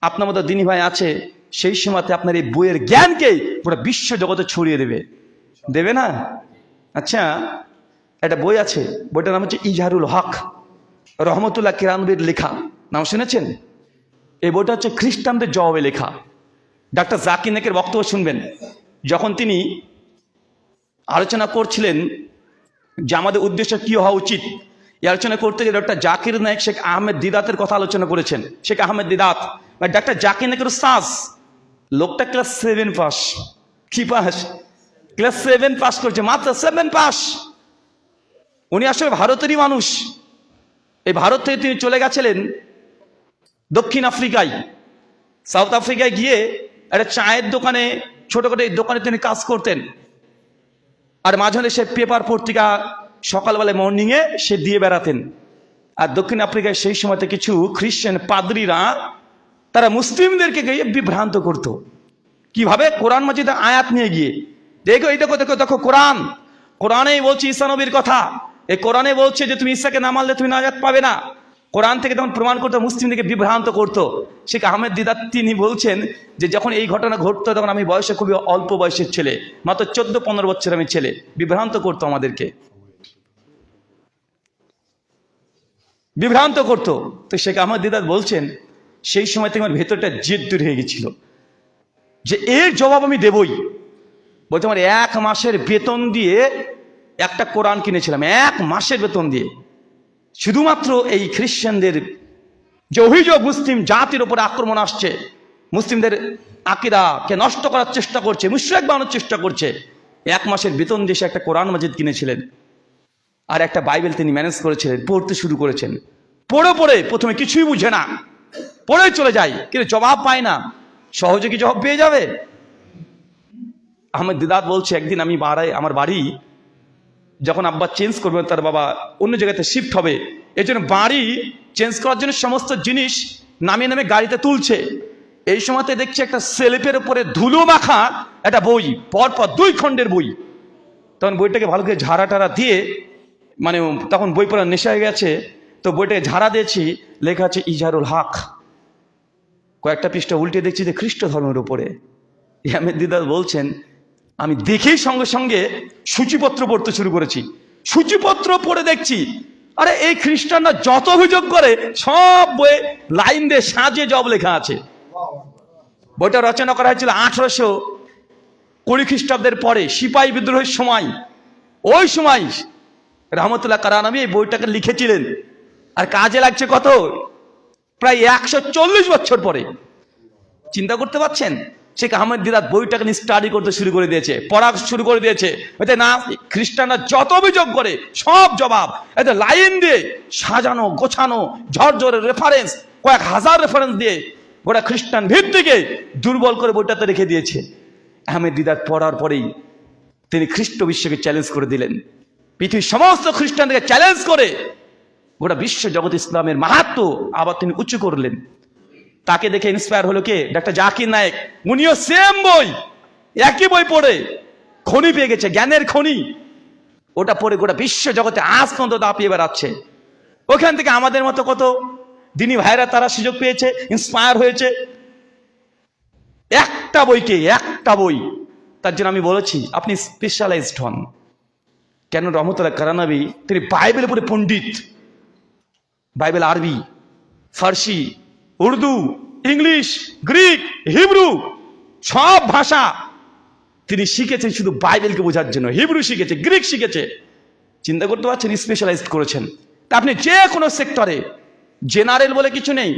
আপনার মতো দিনী ভাই আছে, সেই সময়তে আপনার এই বইয়ের জ্ঞানকে পুরো বিশ্ব জগতে ছড়িয়ে দেবে, দেবে না? আচ্ছা, একটা বই আছে, বইটার নাম হচ্ছে ইজহারুল হক, রহমতুল্লাহ কিরানবীর লেখা। নাম শুনেছেন? এই বইটা হচ্ছে খ্রিস্টানদের জবাবে লেখা। ডাক্তার জাকির নায়েকের বক্তব্য শুনবেন, যখন তিনি আলোচনা করছিলেন যে আমাদের উদ্দেশ্য কি হওয়া উচিত। এই আলোচনা করতে গিয়ে ডক্টর জাকির নায়েক শেখ আহমেদ দিদাতের কথা আলোচনা করেছেন। শেখ আহমেদ দিদাত ডাক্তার জাকির নায়েকের উস্তাদ। লোকটা ক্লাস 7 পাস। কি পাস? ক্লাস 7 পাস করছে, মাত্র 7 পাস। উনি আসলে ভারতেরই মানুষ। এই ভারত থেকে তিনি চলে গেছিলেন দক্ষিণ আফ্রিকায়। সাউথ আফ্রিকায় গিয়ে একটা চায়ের দোকানে, ছোটখাটো এই দোকানে তিনি কাজ করতেন। আর মাঝে মাঝে সে পেপার পত্রিকা সকালবেলায় মর্নিংয়ে সে দিয়ে বেড়াতেন। আর দক্ষিণ আফ্রিকায় সেই সময়তে কিছু খ্রিস্টান পাদ্রীরা তারা মুসলিমদেরকে গিয়ে বিভ্রান্ত করত। কিভাবে? কোরআন মাজিদের আয়াত নিয়ে গিয়ে, দেখো এই দেখো দেখো দেখো কোরআন, কোরআনেই বলছে ঈসা নবীর কথা, এই কোরআনে বলছে যে তুমি ঈসাকে না মানলে তুমি নাজাত পাবে না। কোরআন থেকে তখন প্রমাণ করতো, মুসলিমদেরকে বিভ্রান্ত করতো। শেখ আহমেদ দিদাত তিনি বলছেন যে যখন এই ঘটনা ঘটতো তখন আমি বয়সে খুবই অল্প বয়সের ছেলে, মাত্র 14-15 বছর আমি ছেলে, বিভ্রান্ত করতো আমাদেরকে, বিভ্রান্ত করতো। তো শেখ আহমেদ দিদাত বলছেন সেই সময় থেকে আমার ভেতরটা জেদ দূর হয়ে গেছিল যে এর জবাব আমি দেবই। বলতে আমার 1 মাসের বেতন দিয়ে একটা কোরআন কিনেছিলাম, 1 মাসের বেতন দিয়ে, শুধুমাত্র এই খ্রিস্টানদের যে অভিযোগ মুসলিম জাতির উপরে আক্রমণ আসছে, মুসলিমদের আকীদাকে নষ্ট করার চেষ্টা করছে, মুশরিক বানানোর চেষ্টা করছে। 1 মাসের বেতন দিয়ে সে একটা কোরআন মাজিদ কিনেছিলেন, আর একটা বাইবেল তিনি ম্যানেজ করেছিলেন। পড়তে শুরু করেছেন, পড়ে পড়ে প্রথমে কিছুই বুঝে না, পড়ে চলে যায়, কিন্তু জবাব পায় না। সহজে কি জবাব পেয়ে যাবে? আহমেদ দিদাত বলছে একদিন আমি আমার বাড়ি যখন আব্বা চেঞ্জ করবেন, তার বাবা অন্য জায়গাতে শিফট হবে, এই জন্য বাড়ি চেঞ্জ করার জন্য সমস্ত জিনিস নামিয়ে নামে গাড়িতে তুলছে। এই সময়তে দেখছি একটা সেলফের উপরে ধুলো মাখা একটা বই, পরপর 2 খণ্ডের বই। তখন বইটাকে ভালো করে ঝাড়া টাড়া দিয়ে, মানে তখন বই পড়ার নেশা হয়ে গেছে, তো বইটাকে ঝাড়া দিয়েছি, লেখা আছে ইজহারুল হক। কয়েকটা পৃষ্ঠা উল্টে দেখছি যে খ্রিস্ট ধর্মের উপরে। আহমেদ দিদাত বলছেন আমি দেখেই সঙ্গে সঙ্গে সূচিপত্র পড়তে শুরু করেছি। সূচিপত্র পড়ে দেখছি আরে এই খ্রিস্টানরা যত অভিযোগ করে সব বইয়ে লাইন দিয়ে সাজিয়ে জবাব লেখা আছে। বইটা রচনা করা হয়েছিল 1820 খ্রিস্টাব্দের পরে, সিপাহী বিদ্রোহের সময়। ওই সময় রহমতুল্লাহ কারানবী এই বইটাকে লিখেছিলেন। আর কাজে লাগছে কত? প্রায় 140 বছর পরে। চিন্তা করতে পারছেন? শেখ আহমেদ দিদাত বইটাকে নিয়ে স্টাডি করতে শুরু করে দিয়েছে, পড়া শুরু করে দিয়েছে। এতে না খ্রিস্টানরা যত অভিযোগ করে সব জবাব এতে লাইন দিয়ে সাজানো গোছানো, ঝরঝরে রেফারেন্স, কয়েক হাজার রেফারেন্স দিয়ে গোটা খ্রিস্টান ভিত্তিকে দুর্বল করে বইটাতে রেখে দিয়েছে। আহমেদ দিদাত পড়ার পরেই তিনি খ্রিস্ট বিশ্বকে চ্যালেঞ্জ করে দিলেন, পৃথিবীর সমস্ত খ্রিস্টানদেরকে চ্যালেঞ্জ করে গোটা বিশ্ব জগৎ ইসলামের মাহাত্ম্য আবার তিনি উঁচু করলেন। তাকে দেখে ইন্সপায়ার হলো কে? ডক্টর জাকির নায়েক। উনিও সেম বই, একই বই পড়ে খনি পেয়ে গেছে, জ্ঞানের খনি। ওটা পড়ে গোটা বিশ্ব জগতে আজ পর্যন্ত দাপিয়ে বেড়াচ্ছে। ওখান থেকে আমাদের মতো কত দিনী ভাইরা তারা সুযোগ পেয়েছে, ইন্সপায়ার হয়েছে। একটা বইকে, একটা বই, তার জন্য আমি বলেছি আপনি স্পেশালাইজড হন। কেন? রহমতুল্লাহ কারানবী তিনি বাইবেল পড়ে পণ্ডিত। বাইবেল আরবি, ফার্সি, উর্দু, ইংলিশ, গ্রিক, হিব্রু সব ভাষা তিনি শিখেছেন শুধু বাইবেলকে বোঝার জন্য। হিব্রু শিখেছে, গ্রিক শিখেছে। চিন্তা করতে পারছেন? স্পেশালাইজড করেছেন। তা আপনি যে কোনো সেক্টরে, জেনারেল বলে কিছু নেই,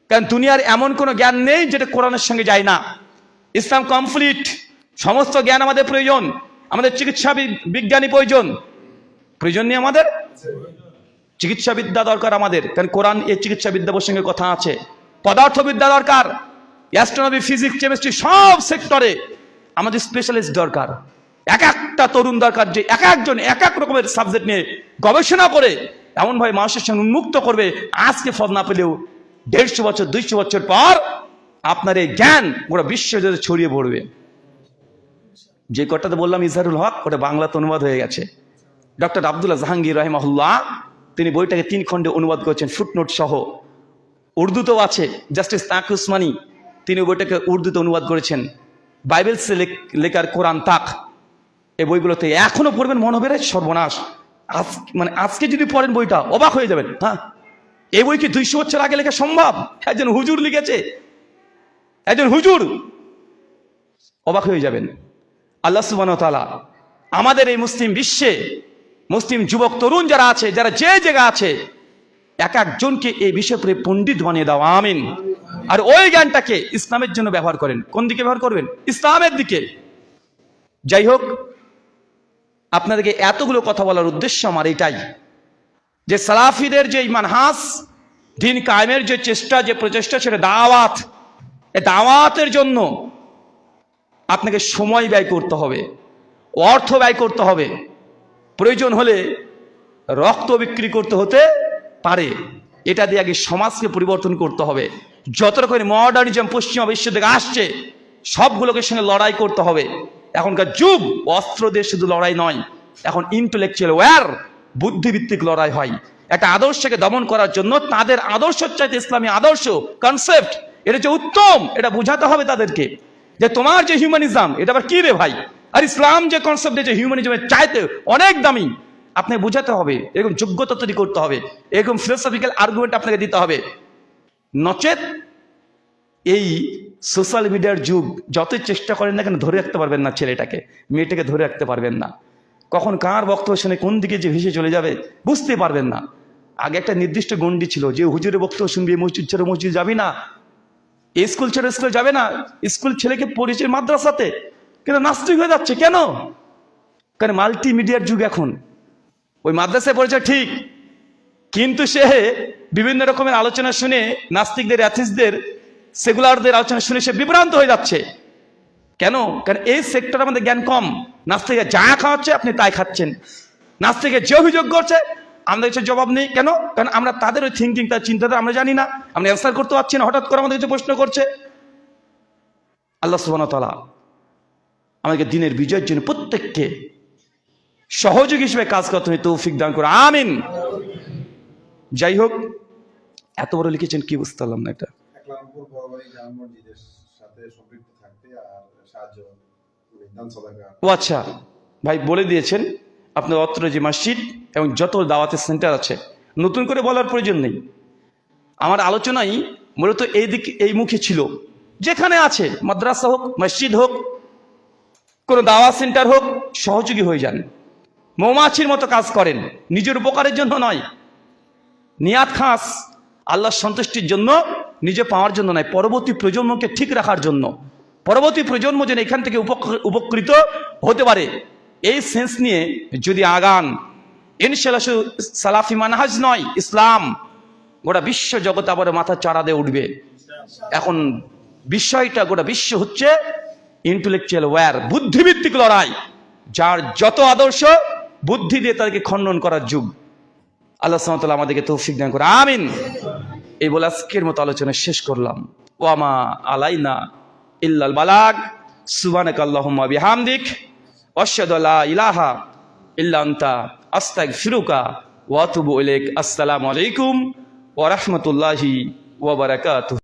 কারণ দুনিয়ার এমন কোনো জ্ঞান নেই যেটা কোরআনের সঙ্গে যায় না। ইসলাম কমপ্লিট, সমস্ত জ্ঞান আমাদের প্রয়োজন। আমাদের চিকিৎসা বিজ্ঞানী প্রয়োজন নেই আমাদের? চিকিৎসাবিদ্যা দরকার আমাদের, কারণ কোরআন এই চিকিৎসাবিদ্যা প্রসঙ্গে কথা আছে। পদার্থবিদ্যা দরকার, অ্যাস্ট্রোনমি, ফিজিক্স, কেমিস্ট্রি, সব সেক্টরে আমাদের স্পেশালিস্ট দরকার। এক একটা তরুণ দরকার যে এক একজন এক এক রকমের সাবজেক্ট নিয়ে গবেষণা করে এমনভাবে মানুষের সঙ্গে উন্মুক্ত করবে, আজকে ফল না পেলেও 150 বছর 200 বছর পর আপনার এই জ্ঞান গোটা বিশ্ব জুড়ে ছড়িয়ে পড়বে। যে কথাটা বললাম ইজহারুল হক, ওটা বাংলাতে অনুবাদ হয়ে গেছে। ডক্টর আব্দুল্লাহ জাহাঙ্গীর রাহিমাহুল্লাহ তিনি বইটাকে 3 খণ্ডে অনুবাদ করেছেন, ফুটনোট সহ। উর্দুতেও আছে, জাস্টিস তাকি উসমানী তিনি বইটাকে উর্দুতে অনুবাদ করেছেন। বাইবেল সে লেখার কোরআন তাক, এই বইগুলোতে এখনো পড়বেন মনে হবে সর্বনাশ। মানে আজকে যদি পড়েন বইটা অবাক হয়ে যাবেন। হ্যাঁ, এই বই কি 200 বছর আগে লেখা সম্ভব? একজন হুজুর লিখেছে, একজন হুজুর। অবাক হয়ে যাবেন। আল্লাহ সুবহানাহু ওয়া তাআলা আমাদের এই মুসলিম বিশ্বে মুসলিম যুবক তরুণ যারা আছে, যারা যে জায়গা আছে, এক একজনকে এই বিষয় করে পণ্ডিত বানিয়ে দাও, আমিন। আর ওই জ্ঞানটাকে ইসলামের জন্য ব্যবহার করেন। কোন দিকে ব্যবহার করবেন? ইসলামের দিকে। যাই হোক, আপনাদেরকে এতগুলো কথা বলার উদ্দেশ্য আমার এটাই, যে সালাফিদের যে মানহাজ, দিন কায়েমের যে চেষ্টা, যে প্রচেষ্টা, সেটা দাওয়াত। এই দাওয়াতের জন্য আপনাকে সময় ব্যয় করতে হবে, অর্থ ব্যয় করতে হবে, প্রয়োজন হলে রক্ত বিক্রি করতে হতে পারে। এটা দিয়ে আগে সমাজকে পরিবর্তন করতে হবে। যত রকমের মডার্নিজম পশ্চিমা বিশ্ব থেকে আসছে সবগুলোকে সঙ্গে লড়াই করতে হবে। এখনকার যুগ অস্ত্র দিয়ে শুধু লড়াই নয়, এখন ইন্টেলেকচুয়াল ওয়্যার, বুদ্ধিভিত্তিক লড়াই হয়। একটা আদর্শকে দমন করার জন্য তাদের আদর্শ চাইতে ইসলামী আদর্শ কনসেপ্ট এটা যে উত্তম, এটা বোঝাতে হবে তাদেরকে, যে তোমার যে হিউম্যানিজম এটা আবার কি রে ভাই, আর ইসলাম যে কনসেপ্ট যে হিউম্যানিজমের চাইতে অনেক দামি, আপনি বোঝাতে হবে। এরকম যোগ্যতা তৈরি করতে হবে, এরকম ফিলোসফিক্যাল আর্গুমেন্ট আপনাকে দিতে হবে। নচেত এই সোশ্যাল মিডিয়ার যুগ, যতই চেষ্টা করেন না কেন ধরে রাখতে পারবেন না ছেলেটাকে, মেয়েটাকে ধরে রাখতে পারবেন না। কখন কার বক্তব্য শুনে কোন দিকে যে ভেসে চলে যাবে বুঝতে পারবেন না। আগে একটা নির্দিষ্ট গণ্ডি ছিল, যে হুজুরের বক্তব্য শুনবি মসজিদ ছেড়ে মসজিদ যাবি না, স্কুল ছেড়ে স্কুল যাবে না। স্কুল ছেলেকে পড়েছে মাদ্রাসাতে, কিন্তু নাস্তিক হয়ে যাচ্ছে কেন? কারণ মাল্টিমিডিয়ার যুগ এখন। ওই মাদ্রাসায় পড়েছে ঠিক, কিন্তু সে বিভিন্ন রকমের আলোচনা শুনে, নাস্তিকদের, অ্যাথিস্টদের, সেকুলারদের আলোচনা শুনে সে বিভ্রান্ত হয়ে যাচ্ছে। কেন? কারণ এই সেক্টরে আমাদের জ্ঞান কম। নাস্তিকে যা খাওয়াচ্ছে আপনি তাই খাচ্ছেন, নাস্তিকে যে অভিযোগ করছে আমাদের কাছে জবাব নেই। কেন? কারণ আমরা তাদের ওই থিঙ্কিং, তার চিন্তাটা আমরা জানি না, আমরা অ্যান্সার করতে পারছি না। হঠাৎ করে আমাদের কাছে প্রশ্ন করছে। আল্লাহ সুবহানাহু ওয়া তাআলা আমাদেরকে দিনের বিজয়ের জন্য প্রত্যেককে সহযোগী হিসেবে কাজ করতে হবে, তৌফিক দান করে, আমিন। যাই হোক, এত বড় লিখেছেন কি বুঝতে পারলাম না এটা। ও আচ্ছা, ভাই বলে দিয়েছেন আপনার অত্র যে মসজিদ এবং যত দাওয়াতের সেন্টার আছে, নতুন করে বলার প্রয়োজন নেই। আমার আলোচনাই মূলত এই দিক, এই মুখে ছিল। যেখানে আছে মাদ্রাসা হোক, মসজিদ হোক, কোনো দাওয়াত সেন্টার হোক, সহযোগী হয়ে যান। মৌমাছির মতো কাজ করেন, নিজের উপকারের জন্য নয়। নিয়াত খাস, আল্লাহর সন্তুষ্টির জন্য নিজে পাওয়ার জন্য নয়, পরবর্তী প্রজন্মকে ঠিক রাখার জন্য, পরবর্তী প্রজন্ম যেন এখান থেকে উপকৃত হতে পারে, এই সেন্স নিয়ে যদি আগান, ইনশাআল্লাহ শুধু সালাফি মানহাজ নয়, ইসলাম গোটা বিশ্ব জগৎ আবার মাথা চাড়া দিয়ে উঠবে। এখন বিষয়টা গোটা বিশ্ব হচ্ছে ইন্টেলেকচুয়াল ওয়্যার, বুদ্ধিভিত্তিক লড়াই, যার যত আদর্শ বুদ্ধি দিয়ে তাদেরকে খণ্ডন করার যুগ। আল্লাহ সুবহানাহু ওয়া তাআলা আমাদেরকে তৌফিক দান করে, আমিন। এই বলে আজকের মতো আলোচনা শেষ করলাম। ওয়ামা আলাইনা ইল্লাল বালাগ। সুবহানাকা আল্লাহুম্মা বিহামদিক আশহাদু আল্লা ইলাহা ইল্লা আনতা আস্তাগফিরুকা ওয়া আতুবু ইলাইক। আসসালামু আলাইকুম ওয়া রাহমাতুল্লাহি ওয়া বারাকাতুহু।